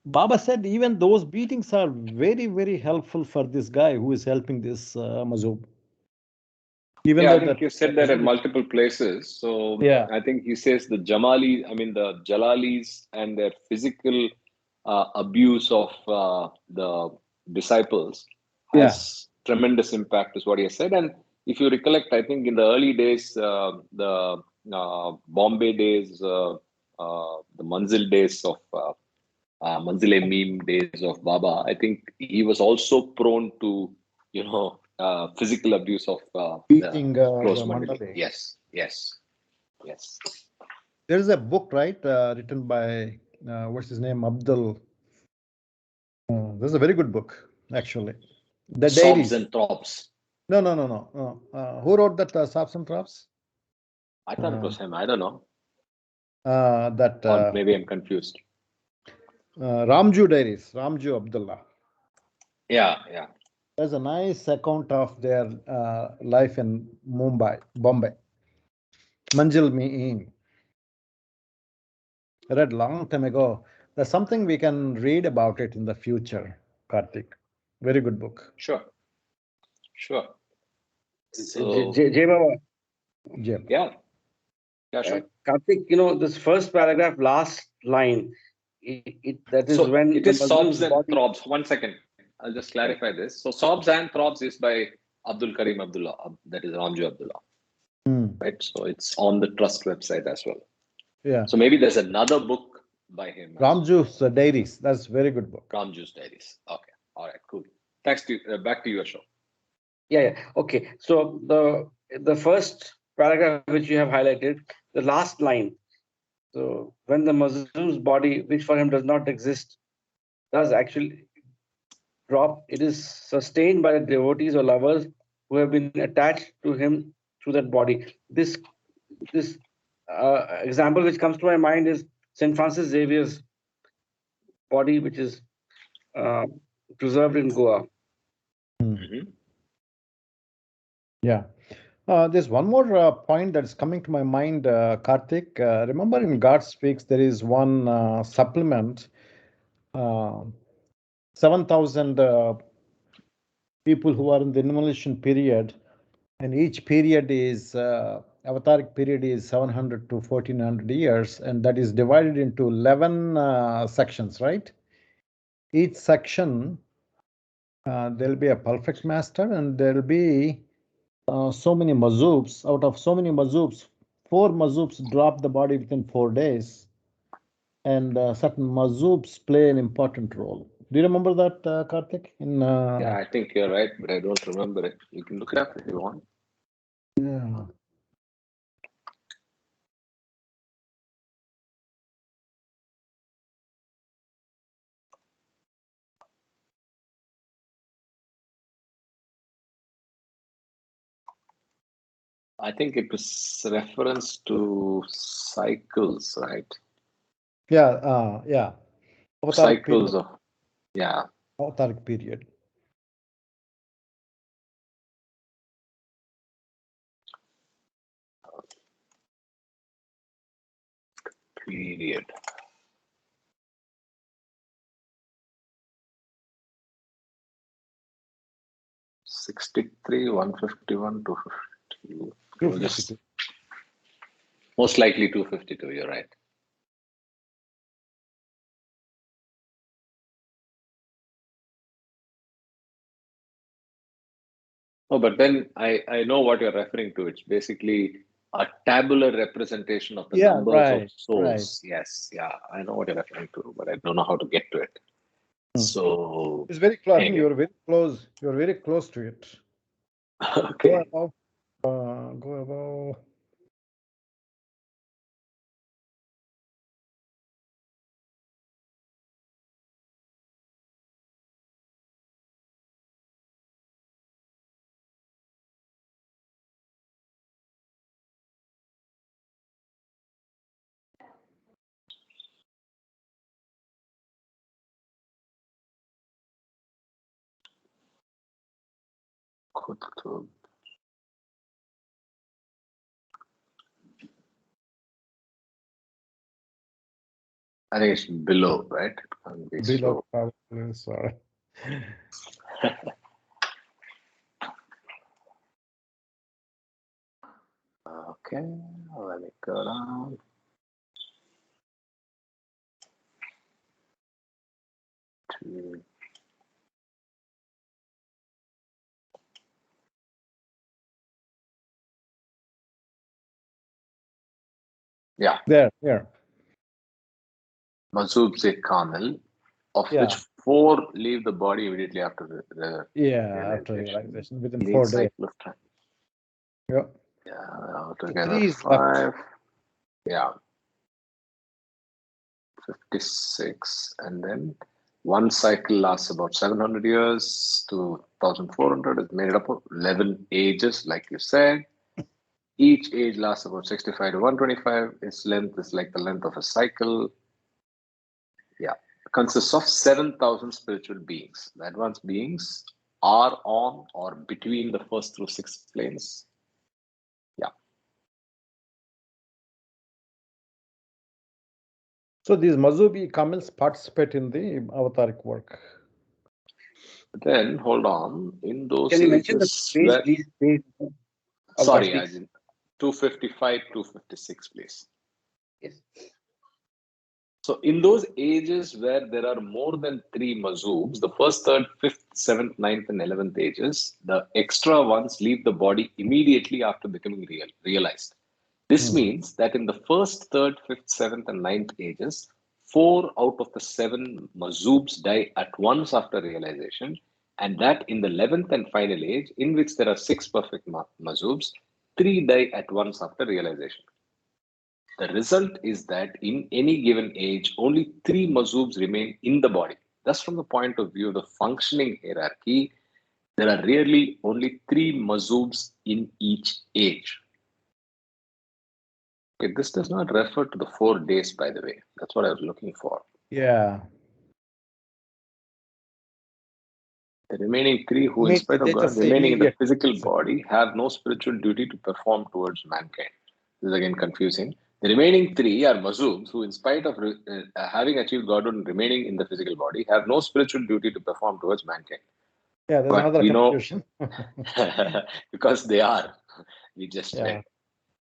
Baba said even those beatings are very, very helpful for this guy who is helping this Mazub. Even I though think you said that at multiple places. So yeah, I think he says the the Jalalis and their physical abuse of the disciples has tremendous impact, is what he has said. And if you recollect, I think in the early days, the Bombay days, the Manzil days of Manzil-e-Meme days of Baba, I think he was also prone to, physical abuse of beating the close the mandali. Mandali. Yes. There is a book, right, written by what's his name, Abdul. This is a very good book, actually. The Sobs Diaries. and Throbs. No. Who wrote that Sobs and Throbs? I thought it was him. I don't know. Or maybe I'm confused. Ramju Diaries, Ramju Abdullah. Yeah. There's a nice account of their life in Bombay. Manjil Meem. I read long time ago. There's something we can read about it in the future, Karthik. Very good book. Sure. So, Jay Baba. yeah, sure. Karthik, this first paragraph, last line, that is when it is Sobs and body... Throbs. 1 second. I'll just clarify this. So Sobs and Throbs is by Abdul Karim Abdullah. That is Ramju Abdullah. Right. So it's on the Trust website as well. Yeah. So maybe there's another book by him. Ramju's Diaries. That's a very good book. Ramju's Diaries. Okay. All right. Cool. Thanks. Back to you, Ashok. Yeah. Okay. So the first paragraph which you have highlighted, the last line. So when the Mazlum's body, which for him does not exist, does actually drop, it is sustained by the devotees or lovers who have been attached to him through that body. This example which comes to my mind is St. Francis Xavier's body, which is preserved in Goa. Yeah. There's one more point that's coming to my mind, Karthik. Remember in God Speaks, there is one supplement, 7,000 people who are in the immolation period, and each period is, avataric period is 700 to 1400 years, and that is divided into 11 sections, right? Each section, there'll be a perfect master, and there'll be so many mazubs. Out of so many mazubs, 4 mazubs drop the body within 4 days, and certain mazubs play an important role. Do you remember that, Karthik? Yeah, I think you're right, but I don't remember it. You can look it up if you want. Yeah. I think it was reference to cycles, right? Yeah. Yeah. Avataric Cycles period. of, yeah. Avataric period. Period. $63, $151, $252. 252. Most likely 252, you're right. Oh, but then I know what you're referring to. It's basically a tabular representation of the Yeah, numbers of right. souls. Yes, yeah, I know what you're referring to, but I don't know how to get to it. So, It's very close. I think anyway. you're very close. You're very close to it. Okay. Go above. Kutub. I think it's below, right? It can't be Below, so. probably. Sorry. Okay, let me go down. To yeah, There. Mazub se Kamil, of Yeah. which 4 leave the body immediately after the Yeah, after realization. realization, within Lead 4 days. cycle of time. Yeah. Yeah, So altogether 3 is left. 5. Yeah, 56, and then one cycle lasts about 700 years to 1400. It's made up of 11 ages, like you said. Each age lasts about 65 to 125. Its length is like the length of a cycle. Yeah, consists of 7,000 spiritual beings. The advanced beings are on or between the first through sixth planes. Yeah. So these Mazubi Kamils participate in the avataric work. Then hold on. In those Can you mention the ages, page, where, please? Page of sorry, that I didn't. 255, 256, please. Yes. So in those ages where there are more than 3 mazubs, the first, third, fifth, seventh, ninth, and 11th ages, the extra ones leave the body immediately after becoming realized. This means that in the first, third, fifth, seventh, and ninth ages, 4 out of the 7 mazubs die at once after realization, and that in the 11th and final age, in which there are 6 perfect mazubs, 3 die at once after realization. The result is that in any given age, only 3 mazubs remain in the body. Thus, from the point of view of the functioning hierarchy, there are really only 3 mazubs in each age. Okay, this does not refer to the 4 days, by the way. That's what I was looking for. Yeah. The remaining 3 who, in spite of They God, just say remaining in the immediate. physical body, have no spiritual duty to perform towards mankind. This is again confusing. The remaining 3 are mazubs who, in spite of having achieved Godhood and remaining in the physical body, have no spiritual duty to perform towards mankind. Yeah, there's But another we know confusion. because they are. We just read.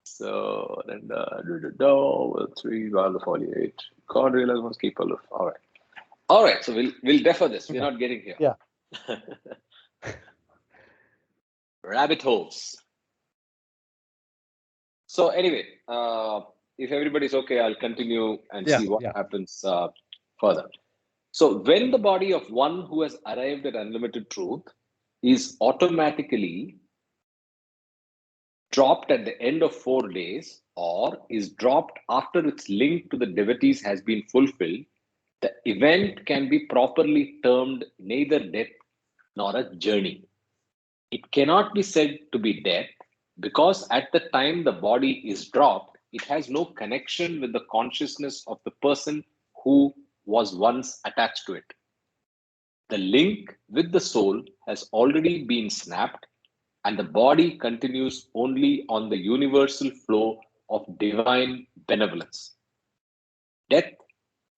So then the 3 while the foliage. God realized must keep aloof. All right. So we'll defer this. We're not getting here. Yeah. Rabbit holes. So anyway, if everybody's okay, I'll continue and Yeah, see what yeah. happens further. So when the body of one who has arrived at unlimited truth is automatically dropped at the end of 4 days or is dropped after its link to the devotees has been fulfilled, the event can be properly termed neither death nor a journey. It cannot be said to be death because at the time the body is dropped, it has no connection with the consciousness of the person who was once attached to it. The link with the soul has already been snapped, and the body continues only on the universal flow of divine benevolence. Death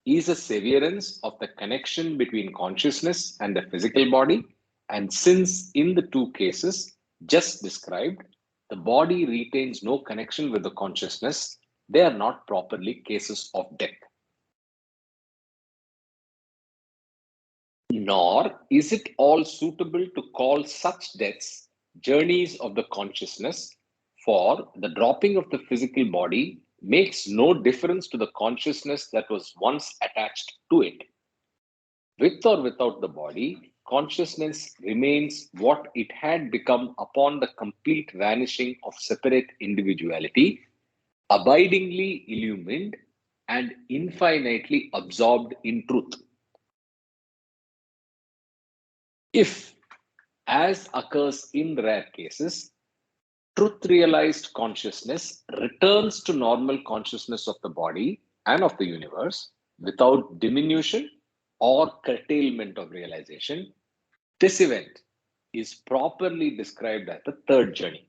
is a severance of the connection between consciousness and the physical body, and since in the two cases just described, the body retains no connection with the consciousness, they are not properly cases of death. Nor is it all suitable to call such deaths journeys of the consciousness, for the dropping of the physical body makes no difference to the consciousness that was once attached to it. With or without the body, consciousness remains what it had become upon the complete vanishing of separate individuality, abidingly illumined and infinitely absorbed in truth. If, as occurs in rare cases, truth realized consciousness returns to normal consciousness of the body and of the universe without diminution or curtailment of realization, this event is properly described as the third journey.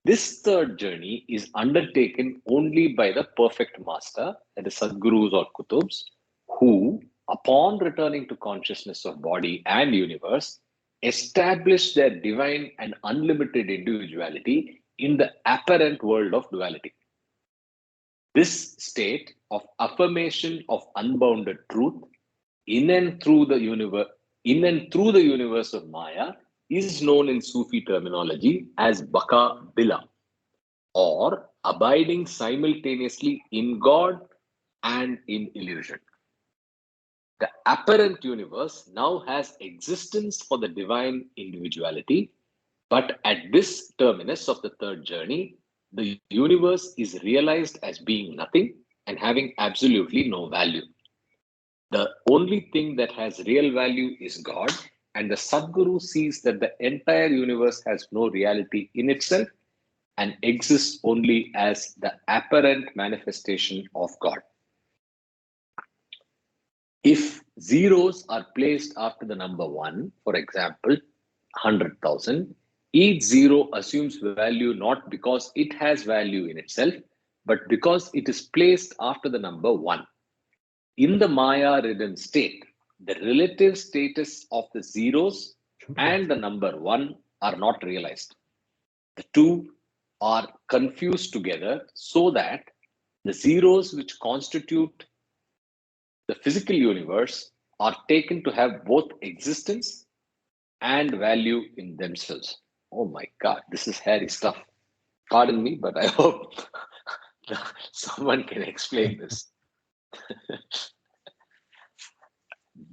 This third journey is undertaken only by the perfect master, that is Sadgurus or Kutubs, who, upon returning to consciousness of body and universe, establish their divine and unlimited individuality in the apparent world of duality. This state of affirmation of unbounded truth in and through the universe of Maya is known in Sufi terminology as Baka Bila, or abiding simultaneously in God and in illusion. The apparent universe now has existence for the divine individuality, but at this terminus of the third journey, the universe is realized as being nothing and having absolutely no value. The only thing that has real value is God, and the Sadguru sees that the entire universe has no reality in itself and exists only as the apparent manifestation of God. If zeros are placed after the number 1, for example, 100,000, each zero assumes value not because it has value in itself, but because it is placed after the number 1. In the Maya-ridden state, the relative status of the zeros and the number 1 are not realized. The two are confused together so that the zeros which constitute the physical universe are taken to have both existence and value in themselves. Oh my God, this is hairy stuff. Pardon me, but I hope someone can explain this.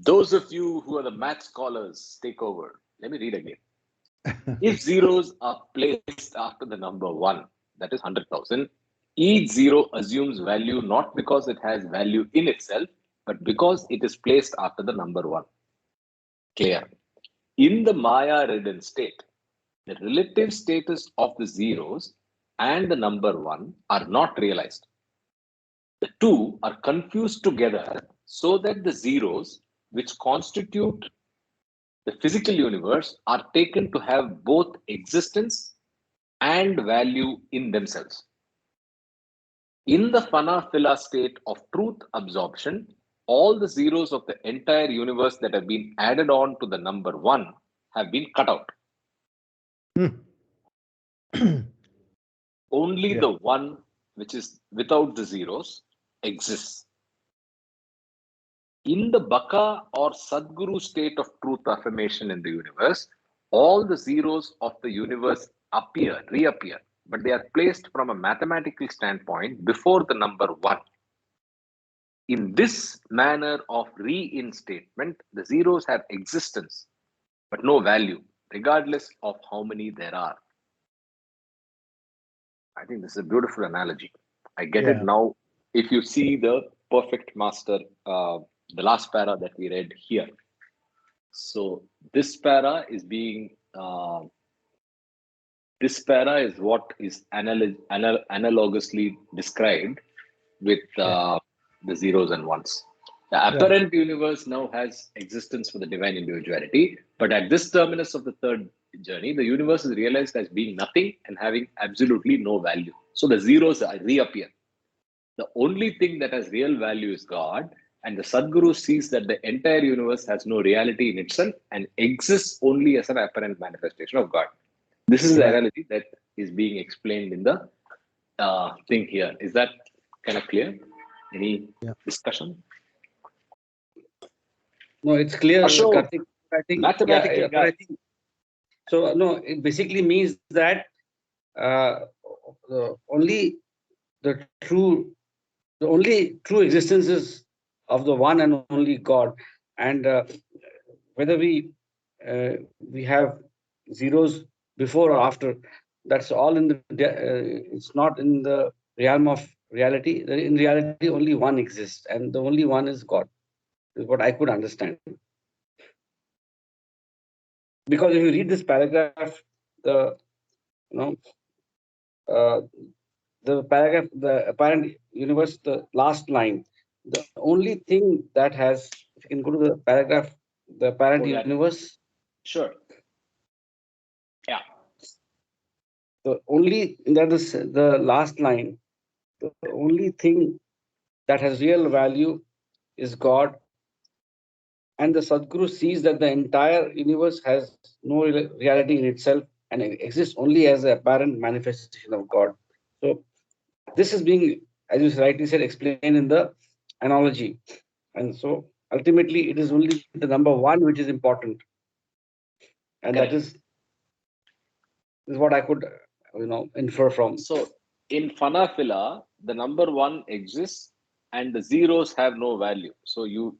Those of you who are the math scholars, take over. Let me read again. If zeros are placed after the number 1, that is 100,000, each zero assumes value not because it has value in itself, but because it is placed after the number 1. Clear? In the Maya-ridden state, the relative status of the zeros and the number 1 are not realized. The two are confused together so that the zeros, which constitute the physical universe, are taken to have both existence and value in themselves. In the Fana-Phila state of truth absorption, all the zeros of the entire universe that have been added on to the number 1 have been cut out. Only the 1, which is without the zeros, exists. In the Baka or Sadguru state of truth affirmation in the universe, all the zeros of the universe reappear but they are placed from a mathematical standpoint before the number 1. In this manner of reinstatement, the zeros have existence, but no value, regardless of how many there are. I think this is a beautiful analogy. I get it now. If you see the perfect master, the last para that we read here. So this para is being, this para is what is analogously described with the zeros and ones. The apparent universe now has existence for the divine individuality, but at this terminus of the third journey, the universe is realized as being nothing and having absolutely no value. So the zeros reappear. The only thing that has real value is God, and the Sadguru sees that the entire universe has no reality in itself and exists only as an apparent manifestation of God. This is the reality that is being explained in the thing here. Is that kind of clear? Any discussion? No, it's clear. Ashok, I think mathematically, but I think so. No, it basically means that only the only true existence is of the one and only God, and whether we have zeros before or after, that's all in the. It's not in the realm of reality. In reality, only one exists, and the only one is God. Is what I could understand. Because if you read this paragraph, the paragraph, the apparent universe, the last line, the only thing that has, if you can go to the paragraph, the apparent universe. Sure. Yeah. The only, that is the last line, the only thing that has real value is God. And the Sadguru sees that the entire universe has no reality in itself and exists only as an apparent manifestation of God. So this is being, as you rightly said, explained in the analogy. And so ultimately it is only the number 1 which is important. And that is what I could infer from. So in Phanafila, the number 1 exists and the zeros have no value. So you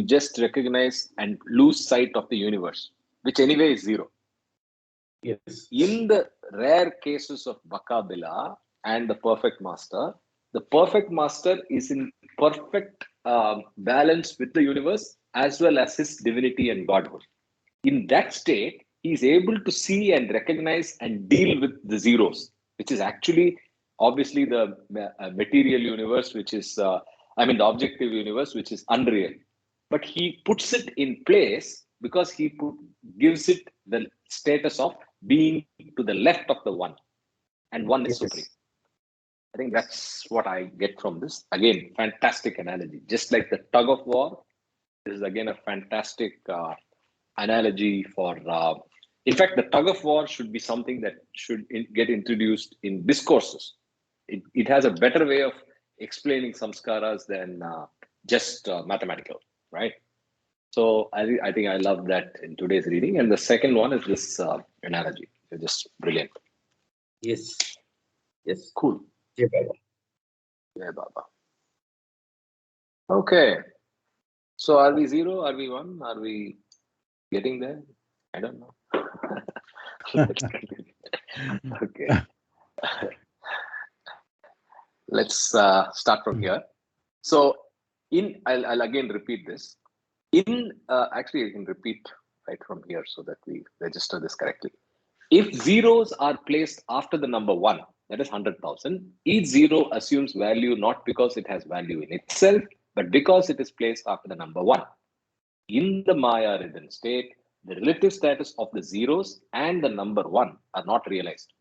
just recognize and lose sight of the universe, which anyway is 0. Yes. In the rare cases of Bakabila and the perfect master is in perfect balance with the universe as well as his divinity and godhood. In that state, he is able to see and recognize and deal with the zeros, which is actually obviously the material universe, which is, the objective universe, which is unreal. But he puts it in place because he gives it the status of being to the left of the 1, and 1 is supreme. I think that's what I get from this. Again, fantastic analogy. Just like the tug of war, this is again a fantastic analogy for. In fact, the tug of war should be something that should get introduced in discourses. It has a better way of explaining samskaras than just mathematical, right? So I think I love that in today's reading. And the second one is this analogy. It's just brilliant. Yes. Yes. Cool. Yeah, Baba. Yeah, Baba. Okay. So are we 0? Are we 1? Are we getting there? I don't know. Okay. Let's start from here. So I'll again repeat this. Actually, I can repeat right from here so that we register this correctly. If zeros are placed after the number 1, that is 100,000, each zero assumes value not because it has value in itself, but because it is placed after the number 1. In the Maya ridden state, the relative status of the zeros and the number 1 are not realized.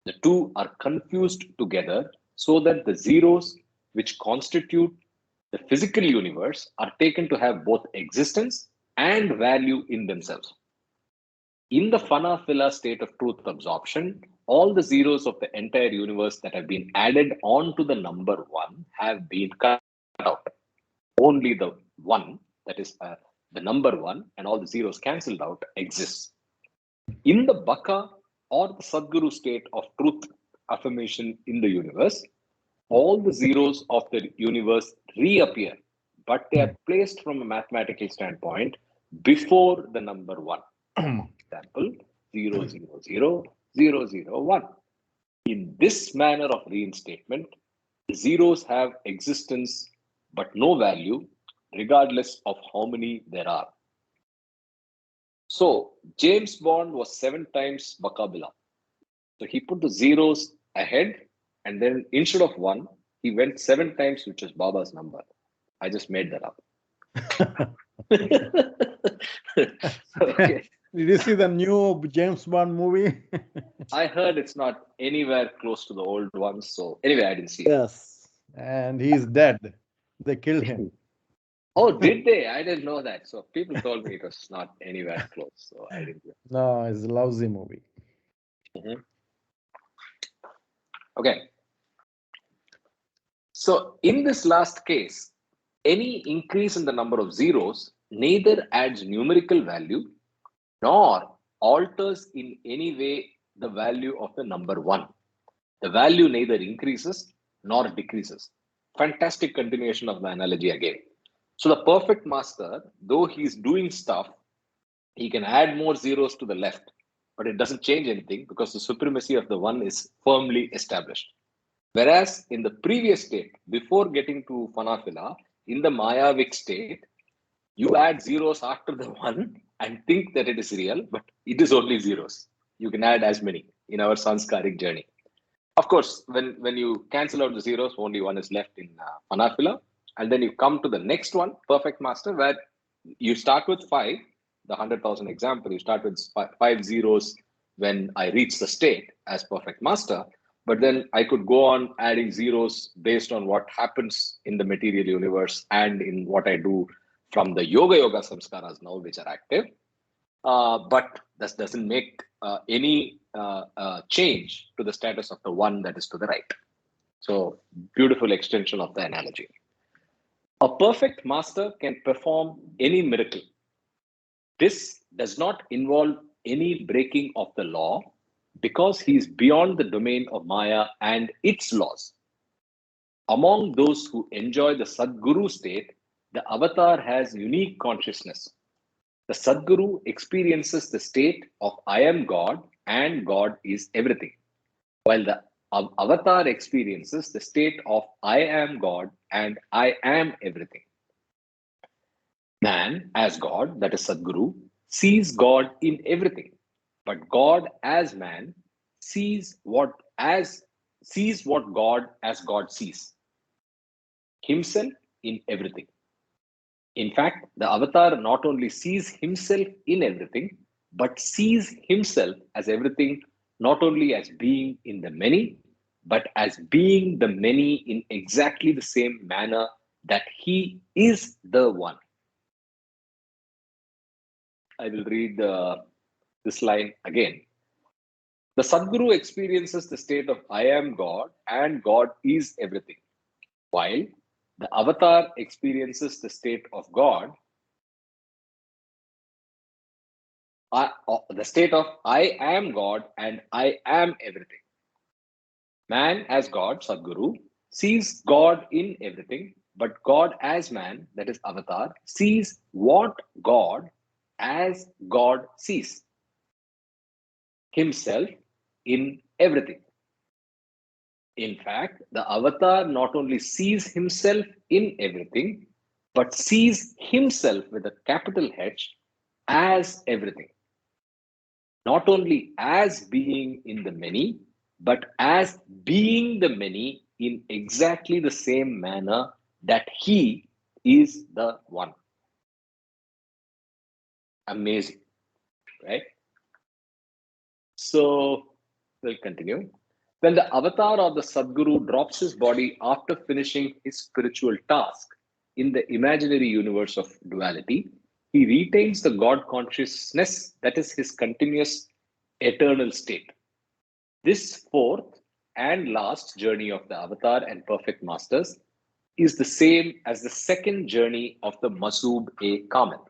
The two are confused together so that the zeros, which constitute the physical universe, are taken to have both existence and value in themselves. In the Phanafila state of truth absorption, all the zeros of the entire universe that have been added onto the number 1 have been cut out. Only the 1, that is the number 1, and all the zeros cancelled out exists. In the Baka, or the Sadguru state of truth affirmation in the universe, all the zeros of the universe reappear, but they are placed from a mathematical standpoint before the number 1. Example, 0, 0, 0, 0, 0, 1. In this manner of reinstatement, the zeros have existence but no value, regardless of how many there are. So, James Bond was 7 times Bakabila. So, he put the zeros ahead, and then instead of 1, he went 7 times, which is Baba's number. I just made that up. Okay. Did you see the new James Bond movie? I heard it's not anywhere close to the old ones. So anyway, I didn't see it. Yes. And he's dead. They killed him. Oh, did they? I didn't know that. So people told me it was not anywhere close. So I didn't know. No, it's a lousy movie. Okay. So in this last case, any increase in the number of zeros neither adds numerical value nor alters in any way the value of the number 1. The value neither increases nor decreases. Fantastic continuation of the analogy again. So the perfect master, though he's doing stuff, he can add more zeros to the left, but it doesn't change anything because the supremacy of the 1 is firmly established. Whereas in the previous state, before getting to Phanafila, in the Mayavic state, you add zeros after the 1 and think that it is real, but it is only zeros. You can add as many in our sanskaric journey. Of course, when you cancel out the zeros, only 1 is left in Phanafila, and then you come to the next one, Perfect Master, where you start with 5, the 100,000 example, you start with 5 zeros when I reach the state as Perfect Master, but then I could go on adding zeros based on what happens in the material universe and in what I do from the Yoga Samskaras now, which are active. But that doesn't make any change to the status of the 1 that is to the right. So, beautiful extension of the analogy. A perfect master can perform any miracle. This does not involve any breaking of the law because he is beyond the domain of Maya and its laws. Among those who enjoy the Sadguru state, the avatar has unique consciousness. The Sadguru experiences the state of I am God and God is everything, while the avatar experiences the state of I am God and I am everything. Man, as God, that is Sadguru, sees God in everything, but God as man sees what God as God sees, himself in everything. In fact, the avatar not only sees himself in everything, but sees himself as everything, not only as being in the many, but as being the many in exactly the same manner that he is the one. I will read this line again. The Sadguru experiences the state of I am God and God is everything, while the avatar experiences the state of God, the state of I am God and I am everything. Man as God, Sadguru, sees God in everything, but God as man, that is avatar, sees what God as God sees, himself in everything. In fact, the avatar not only sees himself in everything, but sees himself with a capital H as everything. Not only as being in the many, but as being the many in exactly the same manner that he is the one. Amazing, right? So we'll continue. When the avatar or the Sadguru drops his body after finishing his spiritual task in the imaginary universe of duality, he retains the God consciousness that is his continuous eternal state. This fourth and last journey of the avatar and perfect masters is the same as the second journey of the Masub-e-Kamil.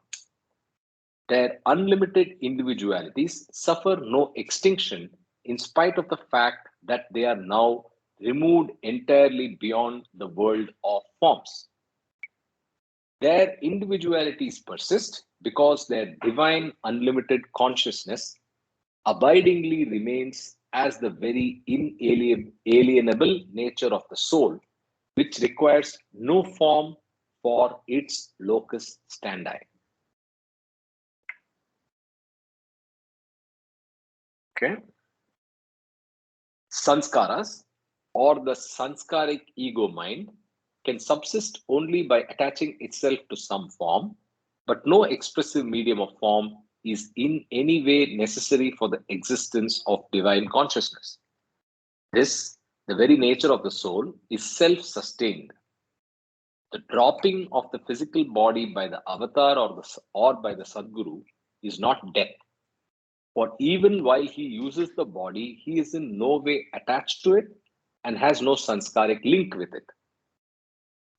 Their unlimited individualities suffer no extinction in spite of the fact that they are now removed entirely beyond the world of forms. Their individualities persist because their divine unlimited consciousness abidingly remains as the very inalienable nature of the soul, which requires no form for its locus standi. Okay. Sanskaras, or the sanskaric ego mind, can subsist only by attaching itself to some form, but no expressive medium of form is in any way necessary for the existence of divine consciousness. This, the very nature of the soul, is self-sustained. The dropping of the physical body by the avatar or by the Sadguru is not death. For even while he uses the body, he is in no way attached to it and has no sanskaric link with it.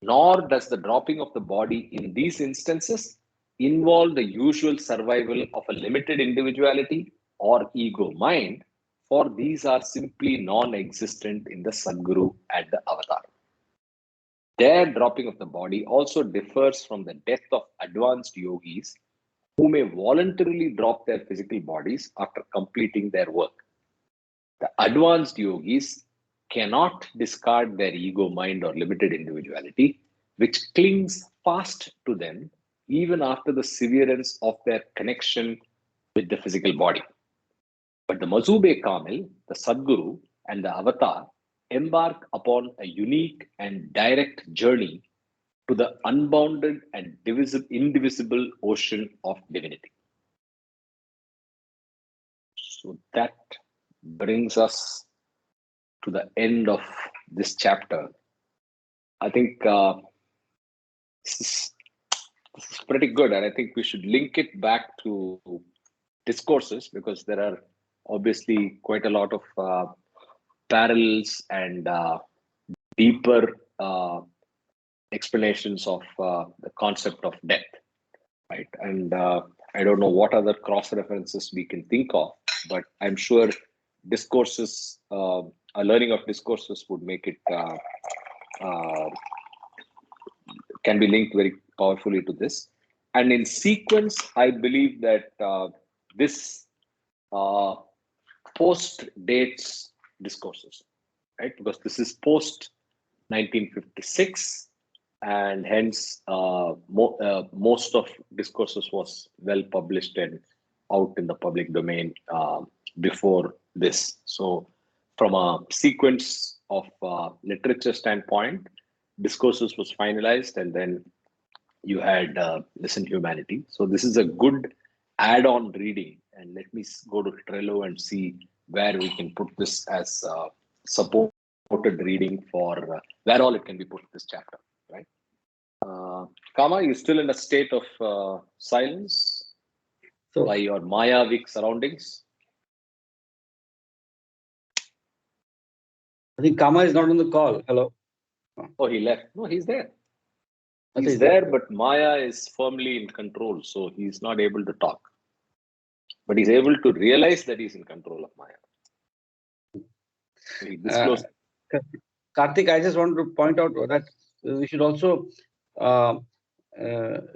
Nor does the dropping of the body in these instances involve the usual survival of a limited individuality or ego mind, for these are simply non-existent in the Sadguru and the avatar. Their dropping of the body also differs from the death of advanced yogis who may voluntarily drop their physical bodies after completing their work. The advanced yogis cannot discard their ego mind or limited individuality, which clings fast to them even after the severance of their connection with the physical body. But the Mazube Kamil, the Sadguru, and the Avatar embark upon a unique and direct journey to the unbounded and indivisible ocean of divinity. So that brings us to the end of this chapter. I think this is pretty good, and I think we should link it back to discourses, because there are obviously quite a lot of parallels and deeper explanations of the concept of death, right? And I don't know what other cross references we can think of, but I'm sure discourses, a learning of discourses would make it can be linked very powerfully to this. And in sequence, I believe that this post dates discourses, right? Because this is post 1956, and hence most of discourses was well published and out in the public domain before this. So from a sequence of literature standpoint, discourses was finalized, and then you had Listen Humanity. So this is a good add-on reading, and let me go to Trello and see where we can put this as supported reading for where all it can be put this chapter, right? Kama, you still in a state of silence by your Mayavic surroundings? I think Kama is not on the call. Hello. Oh, he left. No, he's there. He's there, but Maya is firmly in control, so he's not able to talk. But he's able to realize that he's in control of Maya. He disclosed. Karthik, I just want to point out that we should also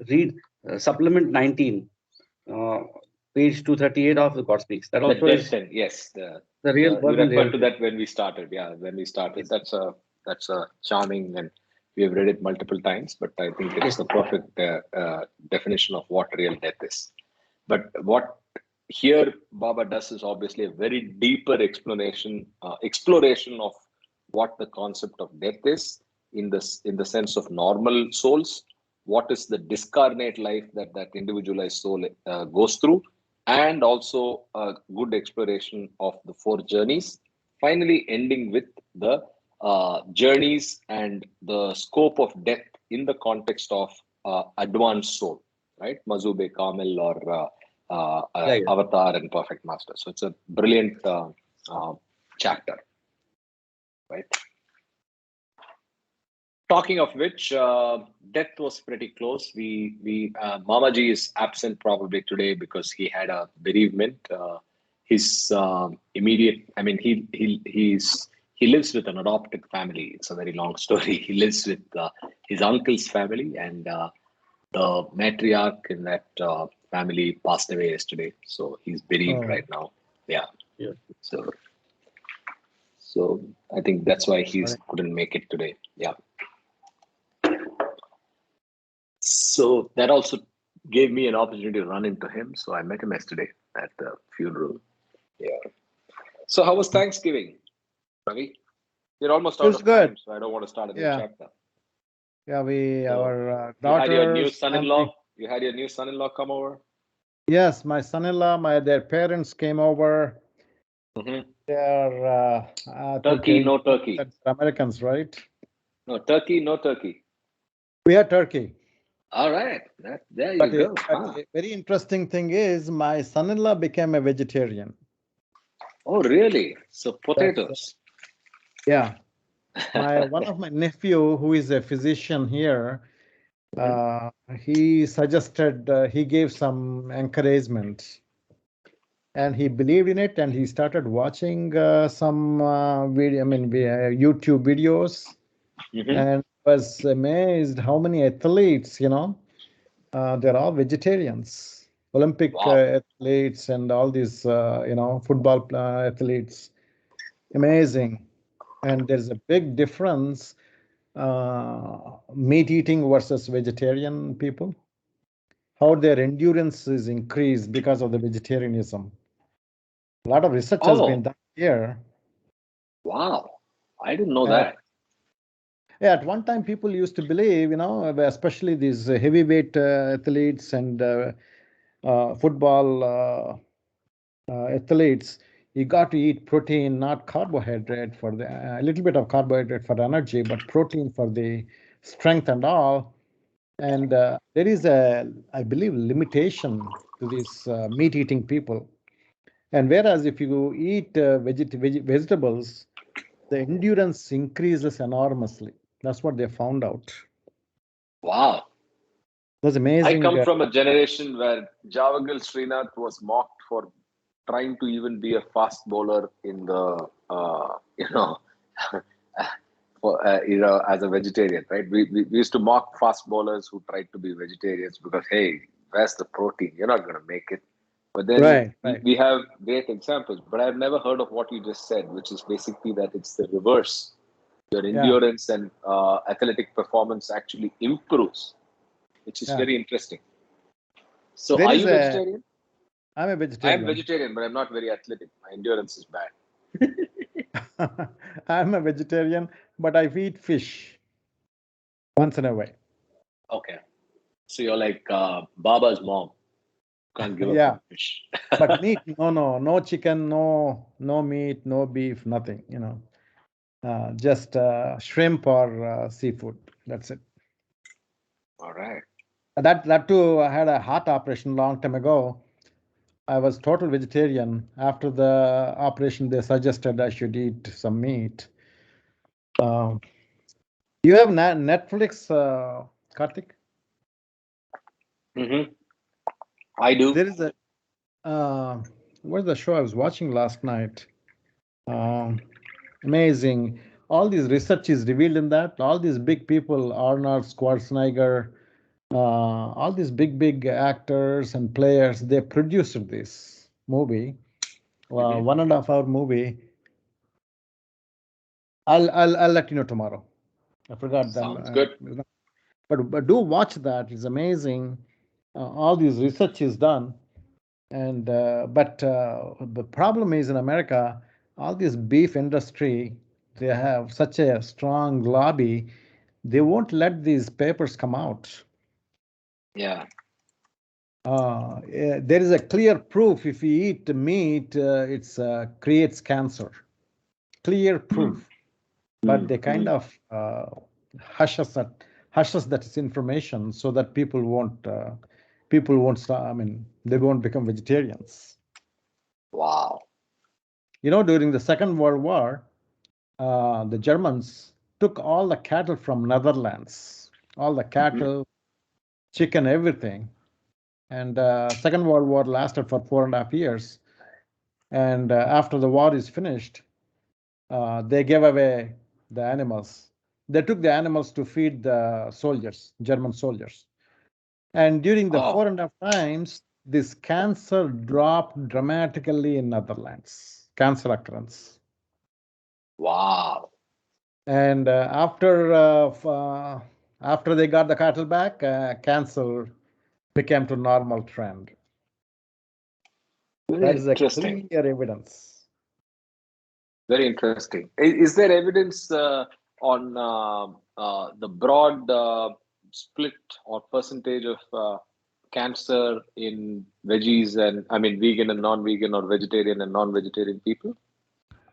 read supplement 19, page 238 of the God Speaks. That also is yes, the real. You referred to that when we started. Yeah, when we started. Yes. That's a charming, and we have read it multiple times. But I think it's the perfect definition of what real death is. But what here Baba does is obviously a very deeper exploration of what the concept of death is in the sense of normal souls. What is the discarnate life that individualized soul goes through, and also a good exploration of the four journeys, finally ending with the journeys and the scope of death in the context of advanced soul, right? Mazube Kamil or Avatar and Perfect Master. So it's a brilliant chapter, right? Talking of which, death was pretty close. Mamaji is absent probably today because he had a bereavement. his immediate. I mean, he lives with an adopted family. It's a very long story. He lives with his uncle's family, and the matriarch in that family passed away yesterday. So he's buried right now. Yeah. Yeah. So I think that's why he couldn't make it today. Yeah. So that also gave me an opportunity to run into him. So I met him yesterday at the funeral. Yeah. So how was Thanksgiving, Ravi? You're almost out of time, so I don't want to start a new chapter. Yeah, our you had your new daughters. son-in-law. You had your new son-in-law come over. Yes, my son-in-law, their parents came over. Mm-hmm. They're turkey, no turkey. Americans, right? No turkey, no turkey. We had turkey. All right, there you go. A very interesting thing is my son-in-law became a vegetarian. Oh, really? So potatoes. Yeah. One of my nephew, who is a physician here, he suggested, he gave some encouragement, and he believed in it, and he started watching some YouTube videos, and was amazed how many athletes, they're all vegetarians, Olympic athletes, and all these, football athletes. Amazing. And there's a big difference, meat eating versus vegetarian people, how their endurance is increased because of the vegetarianism. A lot of research has been done here. Wow, I didn't know that. Yeah, at one time people used to believe, especially these heavyweight athletes and football athletes, you got to eat protein, not carbohydrate, for a little bit of carbohydrate for energy, but protein for the strength and all. And there is I believe, limitation to these meat-eating people. And whereas if you eat vegetables, the endurance increases enormously. That's what they found out. Wow. It was amazing. I come from a generation where Javagal Srinath was mocked for trying to even be a fast bowler in the, as a vegetarian, right? We used to mock fast bowlers who tried to be vegetarians because, hey, where's the protein? You're not going to make it. But then we have great examples. But I've never heard of what you just said, which is basically that it's the reverse. Your endurance and athletic performance actually improves, which is very interesting. So are you vegetarian? I'm a vegetarian. I'm vegetarian, but I'm not very athletic. My endurance is bad. I'm a vegetarian, but I eat fish once in a while. Okay. So you're like Baba's mom. Can't give up on fish. But meat, no chicken, no meat, no beef, nothing, just shrimp or seafood. That's it. All right. That too, I had a heart operation long time ago. I was total vegetarian. After the operation, they suggested I should eat some meat. You have Netflix, Karthik? Mm-hmm. I do. There is what's the show I was watching last night? Amazing. All these research is revealed in that. All these big people, Arnold Schwarzenegger, all these big actors and players, they produced this movie. 1.5 hour movie. I'll let you know tomorrow. I forgot them. Sounds good. But do watch that. It's amazing. All these research is done. And but the problem is in America, all this beef industry, they have such a strong lobby. They won't let these papers come out. Yeah. There is a clear proof if you eat meat, it's creates cancer. Clear proof. But they kind of hushes that information so that people won't start. I mean, they won't become vegetarians. Wow. During the Second World War, the Germans took all the cattle from Netherlands, all the cattle, chicken, everything. And Second World War lasted for 4.5 years. And after the war is finished, they gave away the animals. They took the animals to feed the soldiers, German soldiers. And during the 4.5 times, this cancer dropped dramatically in Netherlands, cancer occurrence. Wow. And after they got the cattle back, cancer became to normal trend. Very That is a interesting. clear evidence. Very interesting. Is there evidence on the broad split or percentage of cancer in veggies and, I mean, vegan and non-vegan, or vegetarian and non-vegetarian people?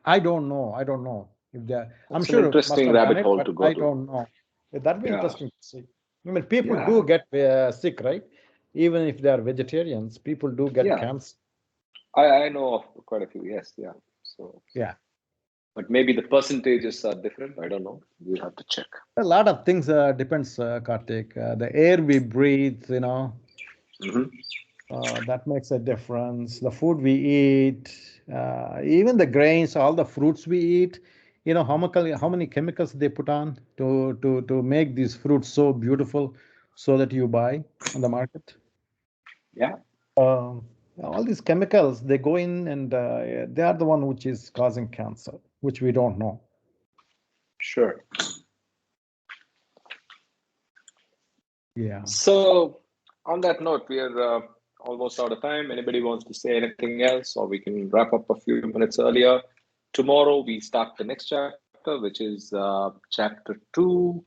I don't know. I don't know if they. I'm That's an sure it must interesting have done rabbit it, hole but to go I to. don't know. That'd be Yeah. interesting to see. I mean, people Yeah. do get sick, right? Even if they are vegetarians, people do get Yeah. cancer. I know of quite a few. Yes. Yeah. So. Yeah. But maybe the percentages are different. I don't know. We'll have to check. A lot of things depends, Karthik. The air we breathe, Mhm. that makes a difference. The food we eat, even the grains, all the fruits we eat, how many chemicals they put on to make these fruits so beautiful so that you buy on the market. Yeah. All these chemicals, they go in and they are the one which is causing cancer, which we don't know. Sure. Yeah. So, on that note, we are almost out of time. Anybody wants to say anything else, or we can wrap up a few minutes earlier? Tomorrow, we start the next chapter, which is chapter 2,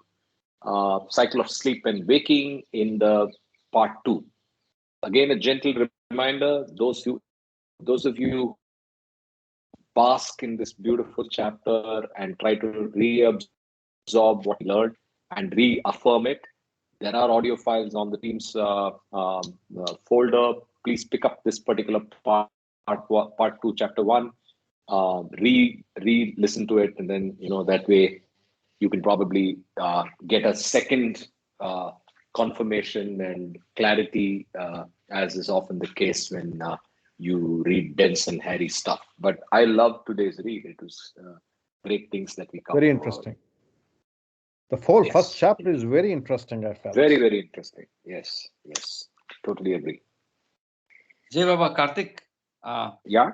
cycle of sleep and waking, in the part 2. Again, a gentle reminder: those of you bask in this beautiful chapter and try to reabsorb what you learned and reaffirm it. There are audio files on the Teams folder. Please pick up this particular part 2, chapter 1. Listen to it, and then that way you can probably get a second confirmation and clarity, as is often the case when you read dense and hairy stuff. But I love today's read. It was great things that we covered. Very interesting. The whole Yes. first chapter is very interesting, I felt. Very, very interesting. Yes, yes. Totally agree. Jai Baba, Karthik. Yeah.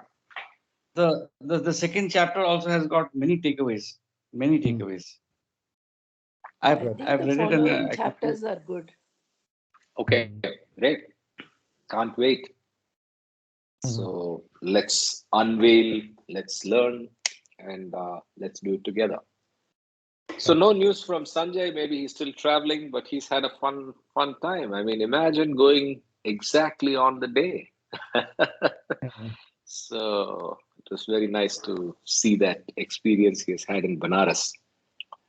The second chapter also has got many takeaways. Many takeaways. I've I think read the it and following chapters are good. Okay, great. Can't wait. So let's unveil, let's learn, and let's do it together. So no news from Sanjay. Maybe he's still traveling, but he's had a fun time. I mean, imagine going exactly on the day. So it was very nice to see that experience he has had in Banaras.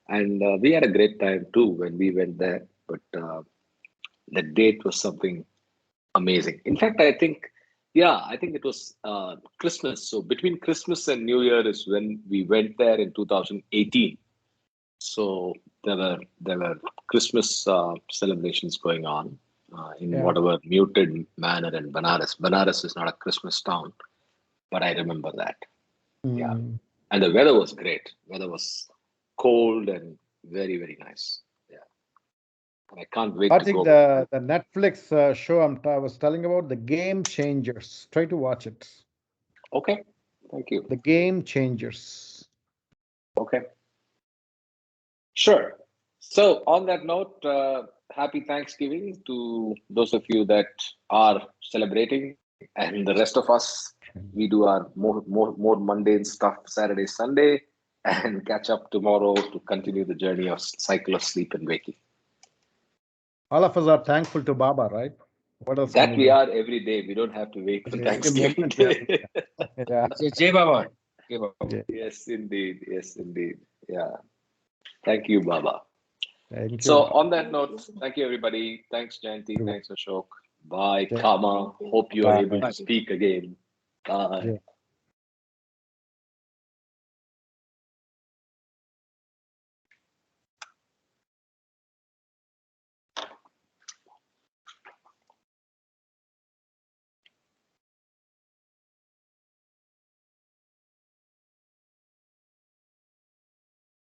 And we had a great time too when we went there. But the date was something amazing. In fact, I think it was Christmas. So between Christmas and New Year is when we went there in 2018. So there were Christmas celebrations going on in whatever muted manner in Banaras. Banaras is not a Christmas town, but I remember that. Yeah, and the weather was great. Weather was cold and very, very nice. Yeah, and I can't wait I to think go. the Netflix show I was telling about, The Game Changers. Try to watch it. Okay, thank you. The Game Changers. Okay, sure. So on that note, happy Thanksgiving to those of you that are celebrating, and the rest of us. We do our more mundane stuff Saturday, Sunday, and catch up tomorrow to continue the journey of cycle of sleep and waking. All of us are thankful to Baba, right? What else That can we do? are every day. We don't have to wait for Every Thanksgiving moment we have to Day. Yeah. Jai Baba. Jai Baba. Yes, indeed. Yes, indeed. Yeah. Thank you, Baba. Thank you. So on that note, thank you, everybody. Thanks, Jayanti. Thanks, Ashok. Bye, Kama. Hope you are able to speak again. Bye. Yeah.